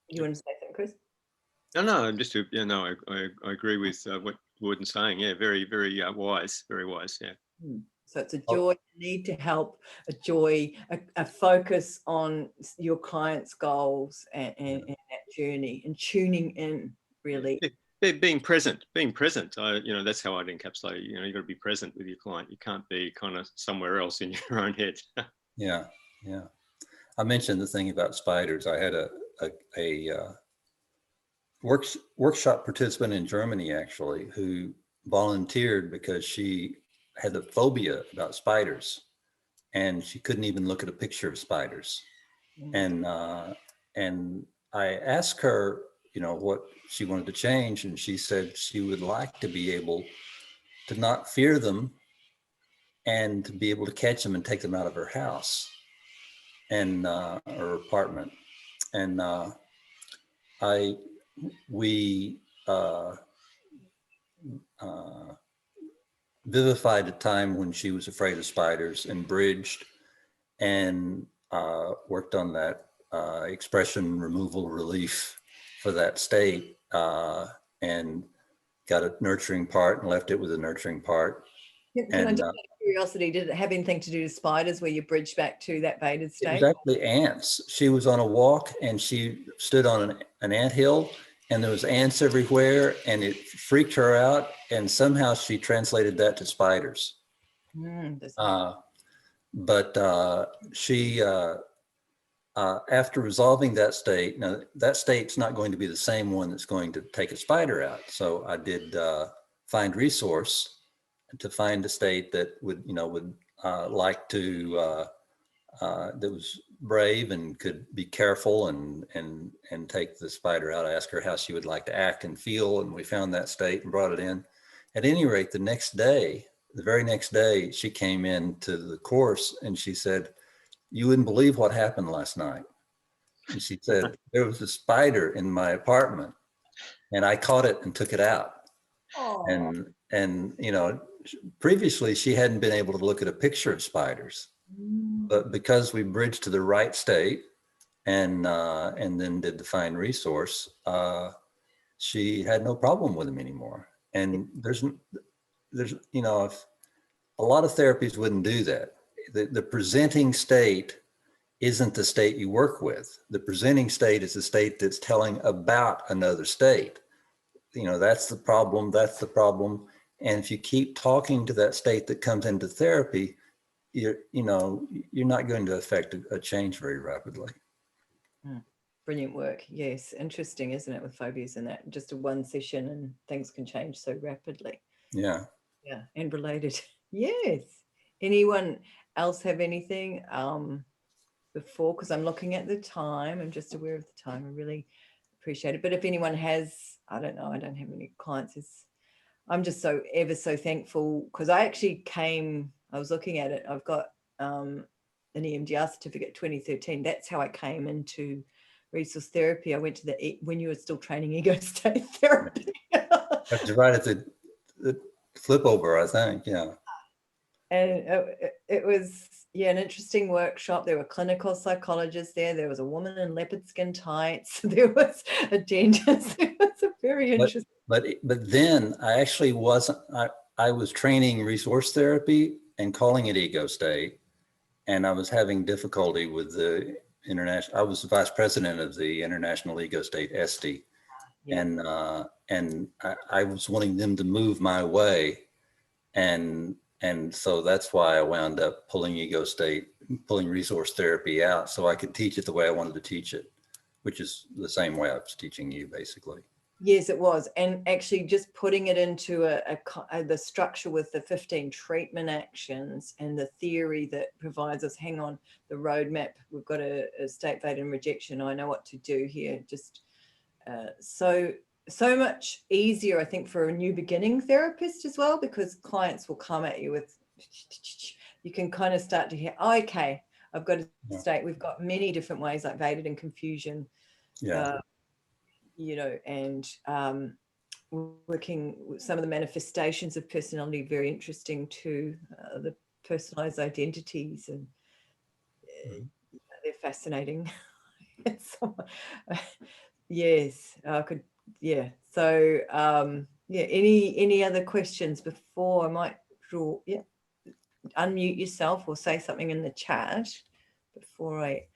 You want to say something, Chris? No, just to, yeah, no, I agree with what Gordon's saying. Yeah, very, very wise, very wise. Yeah. So it's a joy, a need to help, a joy, a focus on your client's goals and that journey, and tuning in, really. Being present. You know, that's how I'd encapsulate it. You know, you got to be present with your client. You can't be kind of somewhere else in your own head. Yeah, yeah. I mentioned the thing about spiders. I had a workshop participant in Germany, actually, who volunteered because she had a phobia about spiders, and she couldn't even look at a picture of spiders. And I asked her, you know, what she wanted to change, and she said she would like to be able to not fear them and to be able to catch them and take them out of her house and her apartment. And we vivified a time when she was afraid of spiders and bridged and worked on that expression removal relief for that state, and got a nurturing part and left it with a nurturing part. Can I just out of curiosity, did it have anything to do with spiders where you bridge back to that baited It state? was actually ants. She was on a walk and she stood on an anthill, and there was ants everywhere, and it freaked her out, and somehow she translated that to spiders. But she, after resolving that state, now that state's not going to be the same one that's going to take a spider out. So I did find resource to find a state that would like to, that was brave and could be careful and take the spider out. I asked her how she would like to act and feel, and we found that state and brought it in. At any rate, the very next day, she came into the course and she said, "You wouldn't believe what happened last night." And she said, "There was a spider in my apartment and I caught it and took it out." And you know, previously she hadn't been able to look at a picture of spiders, but because we bridged to the right state and then did the fine resource, she had no problem with them anymore. And there's you know, if a lot of therapies wouldn't do that. The presenting state isn't the state you work with. The presenting state is the state that's telling about another state. You know, that's the problem, that's the problem. And if you keep talking to that state that comes into therapy, you're not going to affect a change very rapidly. Brilliant work. Yes. Interesting, isn't it, with phobias and that? Just a one session and things can change so rapidly. Yeah. Yeah. And related. Yes. Anyone else have anything before? Because I'm looking at the time. I'm just aware of the time. I really appreciate it. But if anyone has, I don't know, I don't have any clients. I'm just so ever so thankful, because I was looking at it. I've got an EMDR certificate 2013. That's how I came into resource therapy. I went to when you were still training ego state therapy. That's right at the flip over, I think. Yeah. And it was, an interesting workshop. There were clinical psychologists there. There was a woman in leopard skin tights. There was a dentist. It was a very interesting. But then I actually wasn't, I was training resource therapy and calling it ego state. And I was having difficulty with the international, I was the vice president of the International Ego State, ESTE. Yeah. And I was wanting them to move my way. And so that's why I wound up pulling resource therapy out so I could teach it the way I wanted to teach it, which is the same way I was teaching you, basically. Yes, it was. And actually just putting it into the structure with the 15 treatment actions and the theory that provides us, hang on, the roadmap, we've got a state, fate and rejection. I know what to do here. Just so much easier, I think, for a new beginning therapist as well, because clients will come at you with, you can kind of start to hear, oh, okay, I've got a state. We've got many different ways, like Vated and confusion. Yeah. And working with some of the manifestations of personality, very interesting too. The personalized identities, and they're fascinating. So, yes, I could, yeah. So, yeah, any other questions before I might draw, yeah, unmute yourself or say something in the chat before I,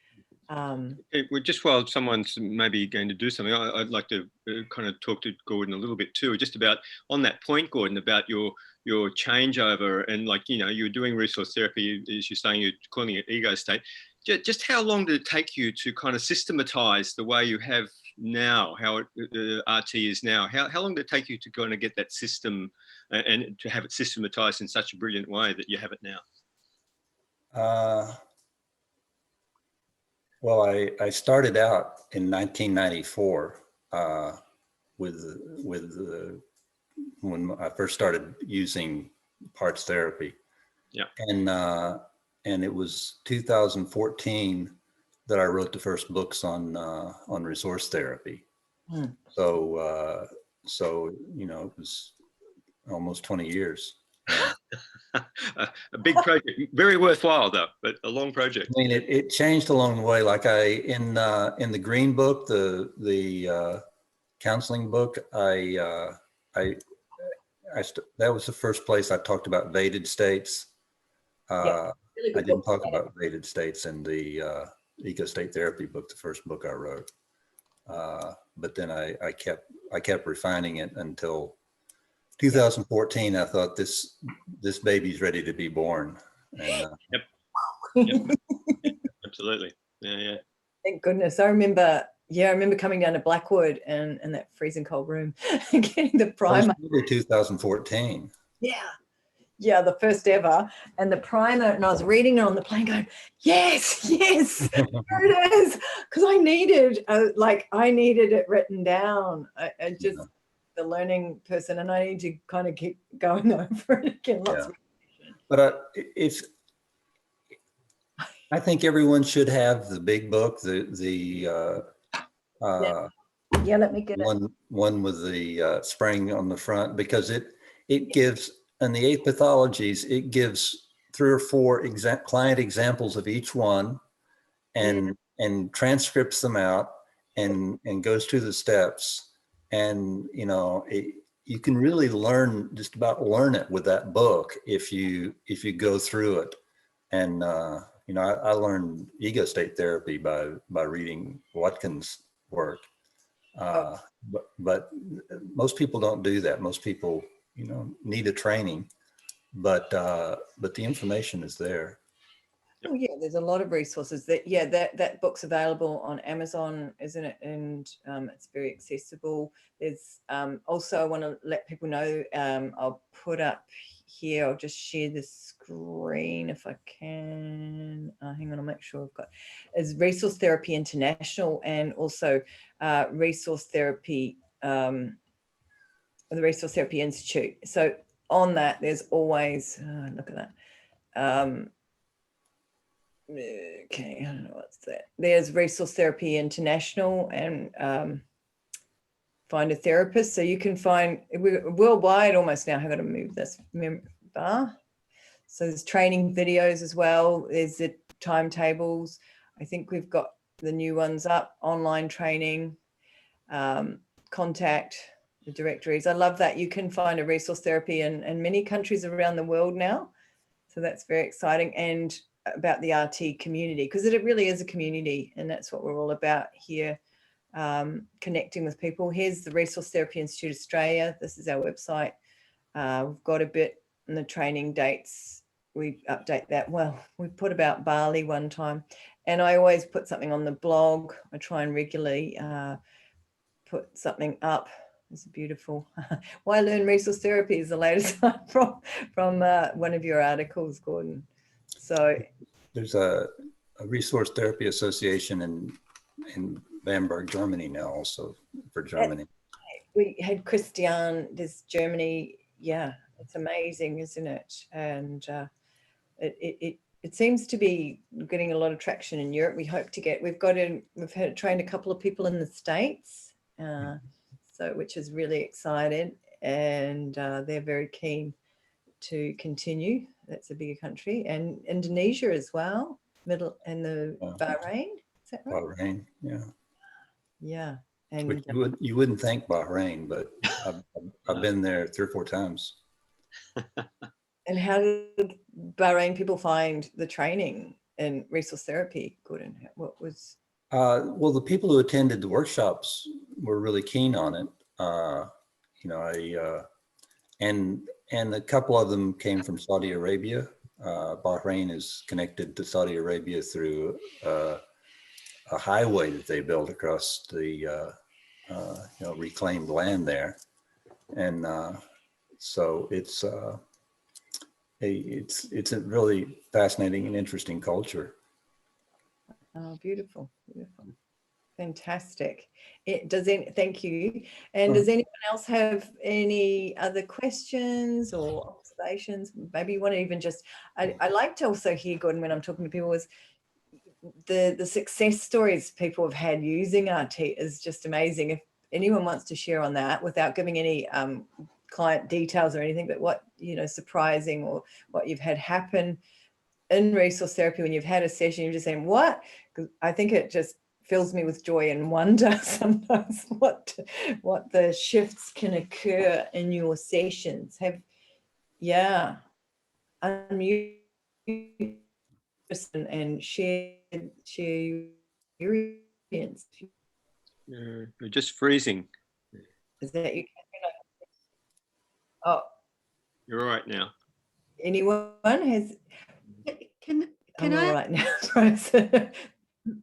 Well, just while someone's maybe going to do something, I'd like to kind of talk to Gordon a little bit too, just about on that point, Gordon, about your changeover, and like, you know, you're doing resource therapy, as you're saying, you're calling it ego state. Just how long did it take you to kind of systematize the way you have now, how RT is now? How long did it take you to kind of get that system and to have it systematized in such a brilliant way that you have it now? Well, I started out in 1994 with when I first started using parts therapy. Yeah. And it was 2014 that I wrote the first books on resource therapy. So you know, it was almost 20 years. A big project, very worthwhile though, but a long project. I mean, it changed along the way. Like in the green book, the counseling book, that was the first place I talked about vaded states. yeah, really I good didn't book. talk about vaded states in the ego state therapy book, the first book I wrote. But then I kept refining it until 2014. I thought this baby's ready to be born. And Yep. Absolutely. Yeah. Thank goodness. I remember coming down to Blackwood and that freezing cold room and getting the primer. 2014. Yeah, the first ever, and the primer, and I was reading it on the plane going, yes, there it is, because I needed it written down. I just, the learning person, and I need to kind of keep going over it again. But I think everyone should have the big book, let me get one with the spring on the front, because it gives, and the 8 pathologies, it gives 3 or 4 client examples of each one, and transcripts them out, and goes through the steps, and you know, you can really learn it with that book if you go through it. And you know, I learned ego state therapy by reading Watkins' work. But most people don't do that. Most people, you know, need a training, but the information is there. Oh yeah, there's a lot of resources that book's available on Amazon, isn't it? And it's very accessible. There's also, I want to let people know, I'll put up here, I'll just share the screen if I can. Hang on, I'll make sure I've got, is Resource Therapy International, and also Resource Therapy, the Resource Therapy Institute. So on that, there's always, look at that. Okay, I don't know what's that. There's Resource Therapy International and Find a Therapist. So you can find, we're worldwide almost now. I've got to move this bar. So there's training videos as well. There's the timetables. I think we've got the new ones up, online training, contact, the directories. I love that you can find a resource therapy in many countries around the world now. So that's very exciting. And about the RT community, because it really is a community, and that's what we're all about here, connecting with people. Here's the Resource Therapy Institute Australia. This is our website. We've got a bit in the training dates. We update that. Well, we put about Bali one time, and I always put something on the blog. I try and regularly put something up. It's beautiful. Why Learn Resource Therapy is the latest one from one of your articles, Gordon. So there's a Resource Therapy Association in Bamberg, Germany now, also for Germany. We had Christian, this Germany. Yeah, it's amazing, isn't it? And it seems to be getting a lot of traction in Europe. We hope to get, we've trained a couple of people in the States, so which is really exciting, and they're very keen to continue. That's a bigger country, and Indonesia as well, and the Bahrain. Is that right? Bahrain, yeah. Yeah, and Which you wouldn't think Bahrain, but I've been there 3 or 4 times. And how did Bahrain people find the training in resource therapy, Gordon? What was? Well, the people who attended the workshops were really keen on it. And a couple of them came from Saudi Arabia. Bahrain is connected to Saudi Arabia through a highway that they built across the reclaimed land there, and so it's a really fascinating and interesting culture. Oh, beautiful, beautiful. Fantastic. Thank you. And does anyone else have any other questions or observations? Maybe you want to even just, I like to also hear, Gordon, when I'm talking to people, is the success stories people have had using RT is just amazing. If anyone wants to share on that without giving any client details or anything, but what, surprising or what you've had happen in resource therapy when you've had a session, you're just saying, what? Because I think it just fills me with joy and wonder sometimes what the shifts can occur in your sessions. Unmute and share your experience. You're just freezing. Is that you? Oh, you're all right now. Anyone has? Can I'm I? all right now.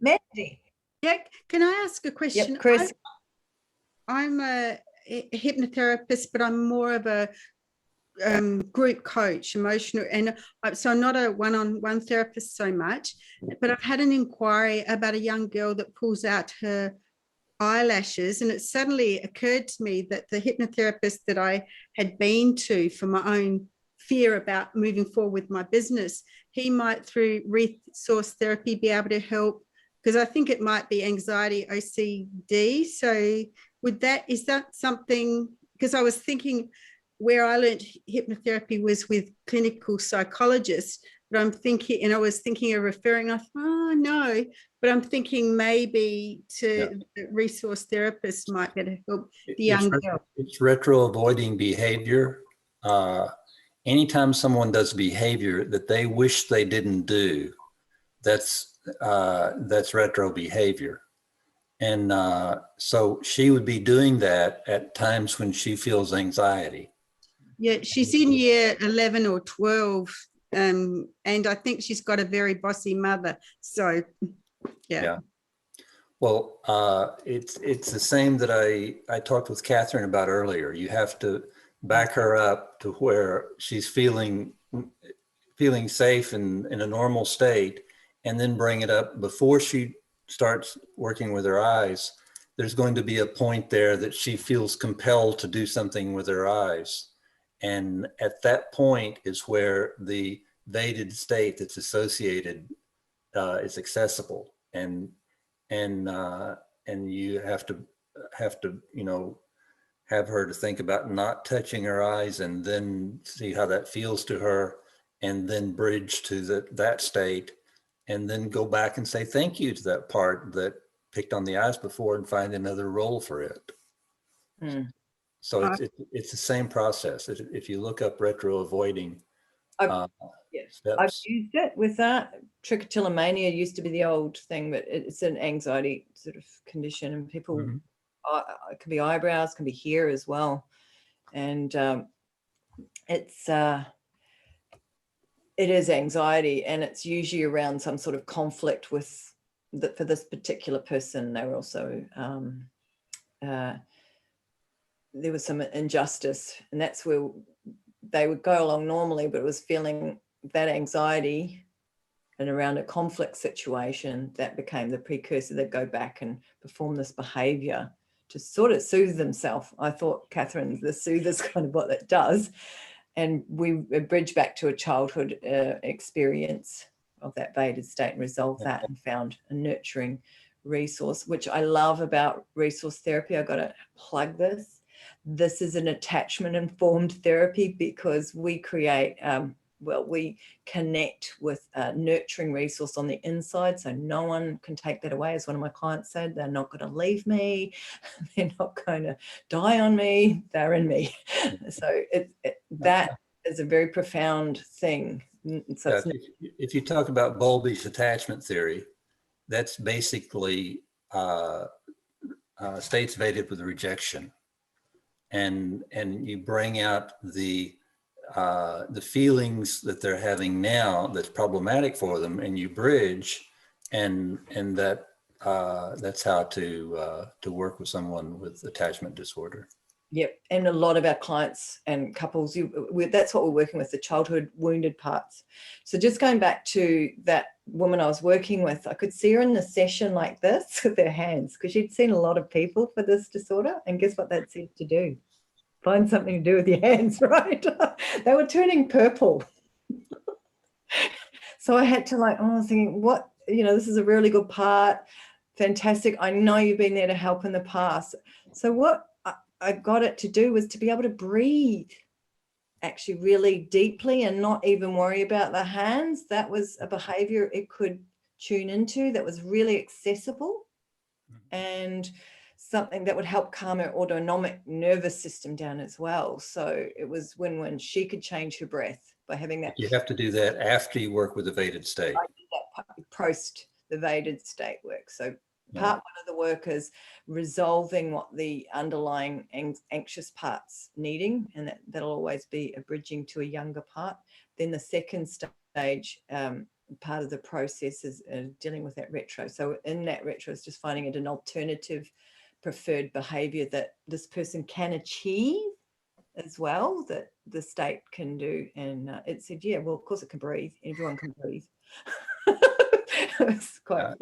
Mandy. Yeah. Can I ask a question? Yep, Chris. I'm a hypnotherapist, but I'm more of a group coach, emotional, and so I'm not a one-on-one therapist so much. But I've had an inquiry about a young girl that pulls out her eyelashes, and it suddenly occurred to me that the hypnotherapist that I had been to for my own fear about moving forward with my business, he might through resource therapy be able to help, because I think it might be anxiety OCD. So is that something, because I was thinking where I learned hypnotherapy was with clinical psychologists, but I'm thinking, and I was thinking of referring, I thought, oh no, but I'm thinking maybe to resource therapists might better help the young girl. It's retro-avoiding behavior. Anytime someone does behavior that they wish they didn't do, that's retro behavior. And so she would be doing that at times when she feels anxiety. Yeah, she's in year 11 or 12, and I think she's got a very bossy mother. So, yeah. Well, it's the same that I talked with Catherine about earlier. You have to back her up to where she's feeling safe and in a normal state, and then bring it up before she starts working with her eyes. There's going to be a point there that she feels compelled to do something with her eyes. And at that point is where the vated state that's associated is accessible. And you have to have her to think about not touching her eyes, and then see how that feels to her, and then bridge to that state, and then go back and say thank you to that part that picked on the eyes before, and find another role for it. So it's the same process. If you look up retro-avoiding steps. I've used it with that. Trichotillomania used to be the old thing, but it's an anxiety sort of condition, and people, it can be eyebrows, can be hair as well. And it is anxiety, and it's usually around some sort of conflict with for this particular person. They were also there was some injustice, and that's where they would go along normally, but it was feeling that anxiety and around a conflict situation that became the precursor. They'd go back and perform this behavior to sort of soothe themselves. I thought, Catherine, the soothe is kind of what that does. And we bridged back to a childhood experience of that vated state and resolved that, and found a nurturing resource, which I love about resource therapy. I've got to plug this. this is an attachment informed therapy because we create, we connect with a nurturing resource on the inside. So no one can take that away. As one of my clients said, they're not going to leave me. They're not going to die on me. They're in me. So that is a very profound thing. So Yeah, if you talk about Bowlby's attachment theory, that's basically states evaded with rejection, and you bring out the feelings that they're having now that's problematic for them, and you bridge, and that's how to work with someone with attachment disorder. Yep. And a lot of our clients and couples, that's what we're working with, the childhood wounded parts. So just going back to that woman I was working with, I could see her in the session like this with her hands, because she'd seen a lot of people for this disorder. And guess what that said to do? Find something to do with your hands, right? They were turning purple. So I had to I was thinking, what, this is a really good part. Fantastic. I know you've been there to help in the past. So what I got it to do was to be able to breathe actually really deeply and not even worry about the hands. That was a behavior it could tune into that was really accessible and something that would help calm her autonomic nervous system down as well. So it was when she could change her breath by having that. You have to do that after you work with the evaded state. I did that post the evaded state work. So part one of the work is resolving what the underlying anxious part's needing, and that'll always be a bridging to a younger part. Then the second stage, part of the process is dealing with that retro. So in that retro is just finding it an alternative preferred behavior that this person can achieve as well, that the state can do. And it said, yeah, well, of course it can breathe. Everyone can breathe. It's quite...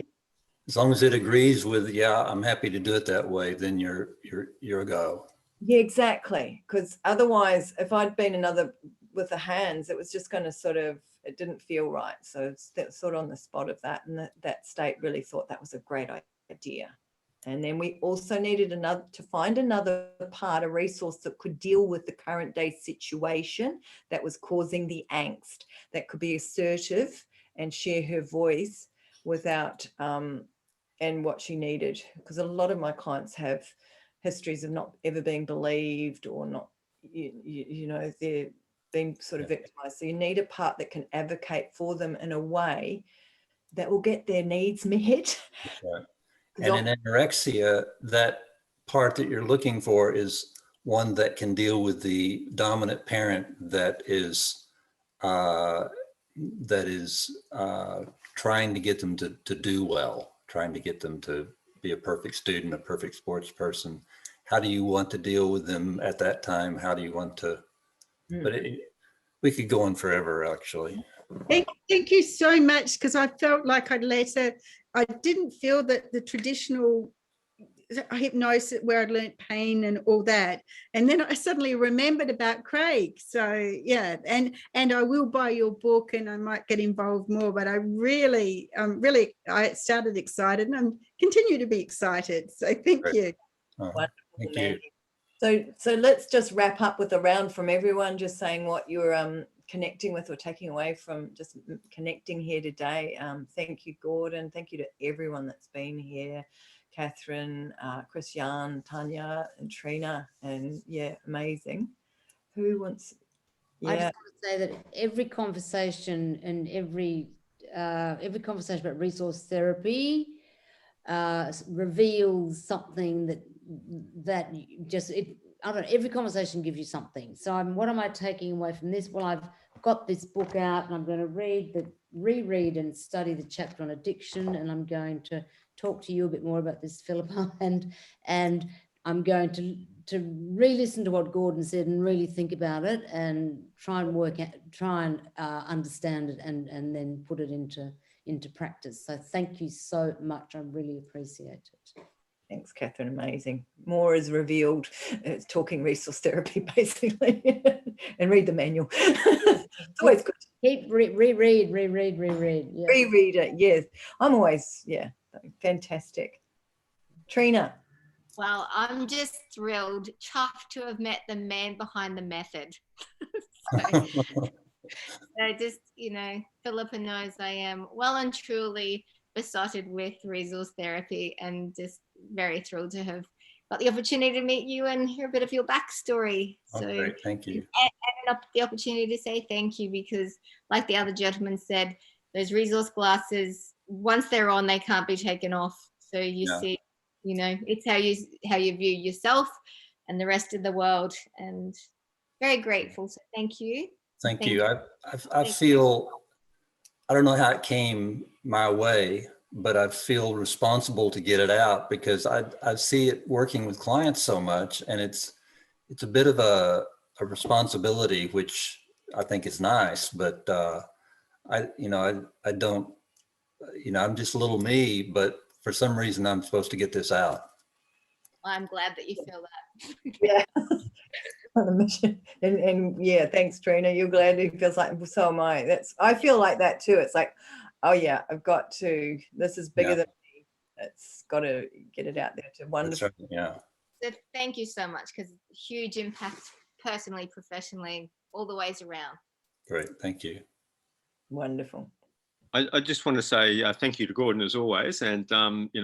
As long as it agrees with, yeah, I'm happy to do it that way, then you're a go. Yeah, exactly. Because otherwise, if I'd been another with the hands, it was just going to it didn't feel right. So it's sort of on the spot of that. And that state really thought that was a great idea. And then we also needed to find another part, a resource that could deal with the current day situation that was causing the angst, that could be assertive and share her voice without, and what she needed. Because a lot of my clients have histories of not ever being believed or not, they're being sort of victimized. So you need a part that can advocate for them in a way that will get their needs met. That's right. And in anorexia, that part that you're looking for is one that can deal with the dominant parent that is trying to get them to do well, trying to get them to be a perfect student, a perfect sports person. How do you want to deal with them at that time? How do you want to, but we could go on forever, actually. Thank you so much, because I felt like I didn't feel that the traditional hypnosis where I'd learnt pain and all that, and then I suddenly remembered about Craig. So yeah, and I will buy your book and I might get involved more, but I really I started excited and I'm continue to be excited. So thank you. Thank you. So let's just wrap up with a round from everyone, just saying what you're connecting with or taking away from just connecting here today. Thank you, Gordon. Thank you to everyone that's been here. Catherine, Christiane, Tanya, and Trina, and yeah, amazing. Who wants? Yeah. I just want to say that every conversation and every conversation about resource therapy reveals something that just I don't know, every conversation gives you something. So what am I taking away from this? Well, I've got this book out and I'm going to reread and study the chapter on addiction, and I'm going to talk to you a bit more about this, Philippa, and I'm going to re-listen to what Gordon said and really think about it and try and understand it and then put it into practice. So thank you so much. I really appreciate it. Thanks, Catherine. Amazing. More is revealed. It's talking resource therapy, basically, and read the manual. It's always good. Keep reread. Yeah. Reread it. Yes, I'm always fantastic. Trina. Well, I'm just thrilled, chuffed to have met the man behind the method. I just, Philippa knows I am well and truly besotted with resource therapy, and just very thrilled to have got the opportunity to meet you and hear a bit of your backstory. So great. Thank you. And the opportunity to say thank you, because like the other gentleman said, those resource glasses, once they're on, they can't be taken off. So you see, it's how you view yourself and the rest of the world, and very grateful. So thank you. Thank you. I feel, I don't know how it came my way, but I feel responsible to get it out, because I see it working with clients so much, and it's a bit of a responsibility, which I think is nice, but I don't, I'm just little me, but for some reason I'm supposed to get this out. I'm glad that you feel that. Yeah. and yeah, thanks, Trina. You're glad it feels like, so am I. I feel like that too. It's like, oh yeah, I've got to, this is bigger than me. It's got to get it out there to wonderful. That's right. Yeah. So thank you so much, because huge impact personally, professionally, all the ways around. Great. Thank you. Wonderful. I just want to say thank you to Gordon as always, and I'm in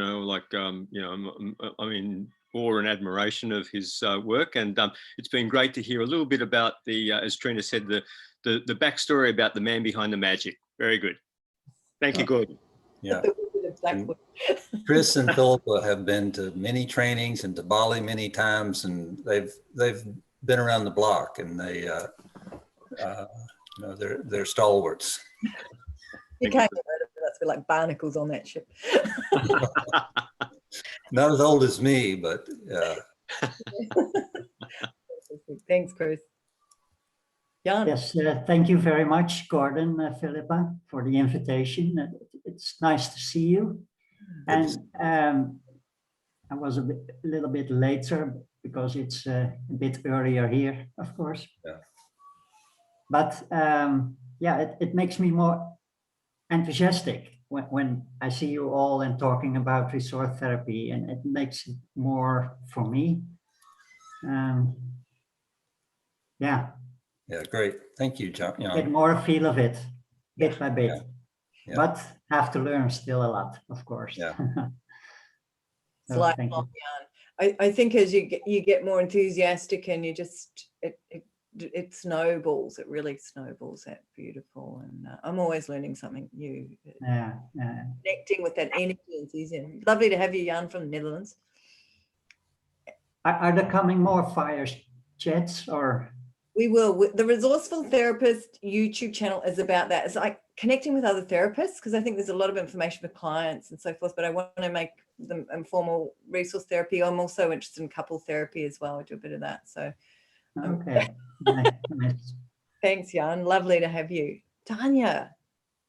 awe and admiration of his work, and it's been great to hear a little bit about the, as Trina said, the backstory about the man behind the magic. Very good. Thank you, Gordon. Yeah. And Chris and Philippa have been to many trainings and to Bali many times, and they've been around the block, and they're stalwarts. You can't get rid of it. That's like barnacles on that ship. Not as old as me, but thanks, Chris. Jan. Yes, thank you very much, Gordon, Philippa, for the invitation. It's nice to see you. And I was a little bit later because it's a bit earlier here, of course. Yeah. But it makes me more enthusiastic when I see you all and talking about resource therapy, and it makes it more for me. Yeah, great. Thank you, John. get more feel of it bit by bit, but have to learn still a lot, of course. It's lifelong, Jan. I think as you get more enthusiastic, and you just it snowballs. It really snowballs. That beautiful, and I'm always learning something new. Connecting with that energy and enthusiasm. Lovely to have you, Jan, from the Netherlands. Are there coming more fire chats, or? We will. The Resourceful Therapist YouTube channel is about that. It's like connecting with other therapists, because I think there's a lot of information for clients and so forth, but I want to make them informal resource therapy. I'm also interested in couple therapy as well. I do a bit of that. So okay. Nice. Thanks, Jan. Lovely to have you. Tanya,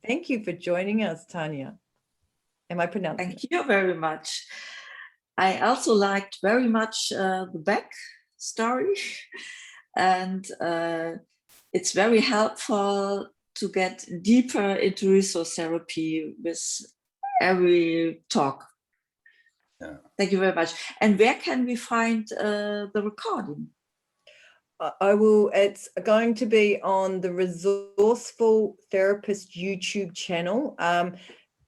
thank you for joining us, Tanya. Am I pronouncing Thank you very much. I also liked very much the back story, and it's very helpful to get deeper into resource therapy with every talk. Yeah. Thank you very much. And where can we find the recording? I will. It's going to be on the Resourceful Therapist YouTube channel.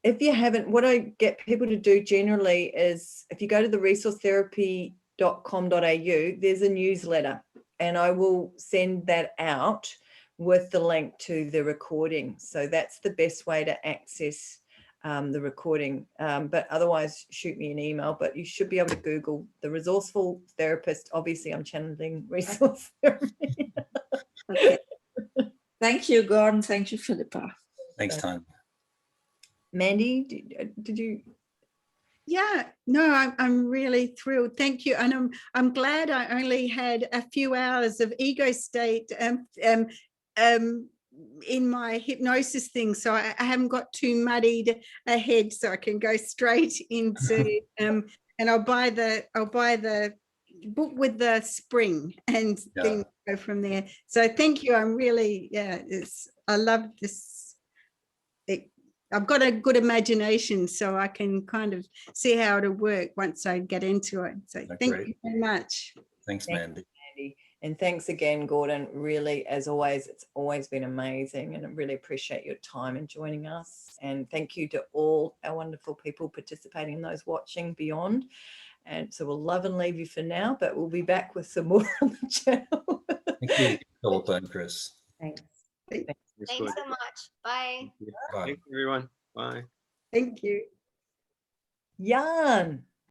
If you haven't, what I get people to do generally is, if you go to the resourcetherapy.com.au, there's a newsletter, and I will send that out with the link to the recording. So that's the best way to access the recording. But otherwise, shoot me an email. But you should be able to Google the Resourceful Therapist. Obviously, I'm channeling resource therapy. Okay. Thank you, Gordon. Thank you, Philippa. Thanks, Tanya. Mandy, did you? Yeah, no, I'm really thrilled. Thank you. And I'm glad I only had a few hours of ego state in my hypnosis thing, so I haven't got too muddied ahead, so I can go straight into and I'll buy the book with the spring and then go from there. So thank you. I'm really I love this I've got a good imagination, so I can kind of see how it'll work once I get into it. So That's thank great. you very much. Thanks, Thank Mandy. Andy. And thanks again, Gordon. Really, as always, it's always been amazing, and I really appreciate your time in joining us. And thank you to all our wonderful people participating and those watching beyond. And so we'll love and leave you for now, but we'll be back with some more on the channel. Thank you, Philippa and Chris. Thanks. That's Thanks good. so much. Bye. Bye. Thank you, everyone. Bye. Thank you. Jan.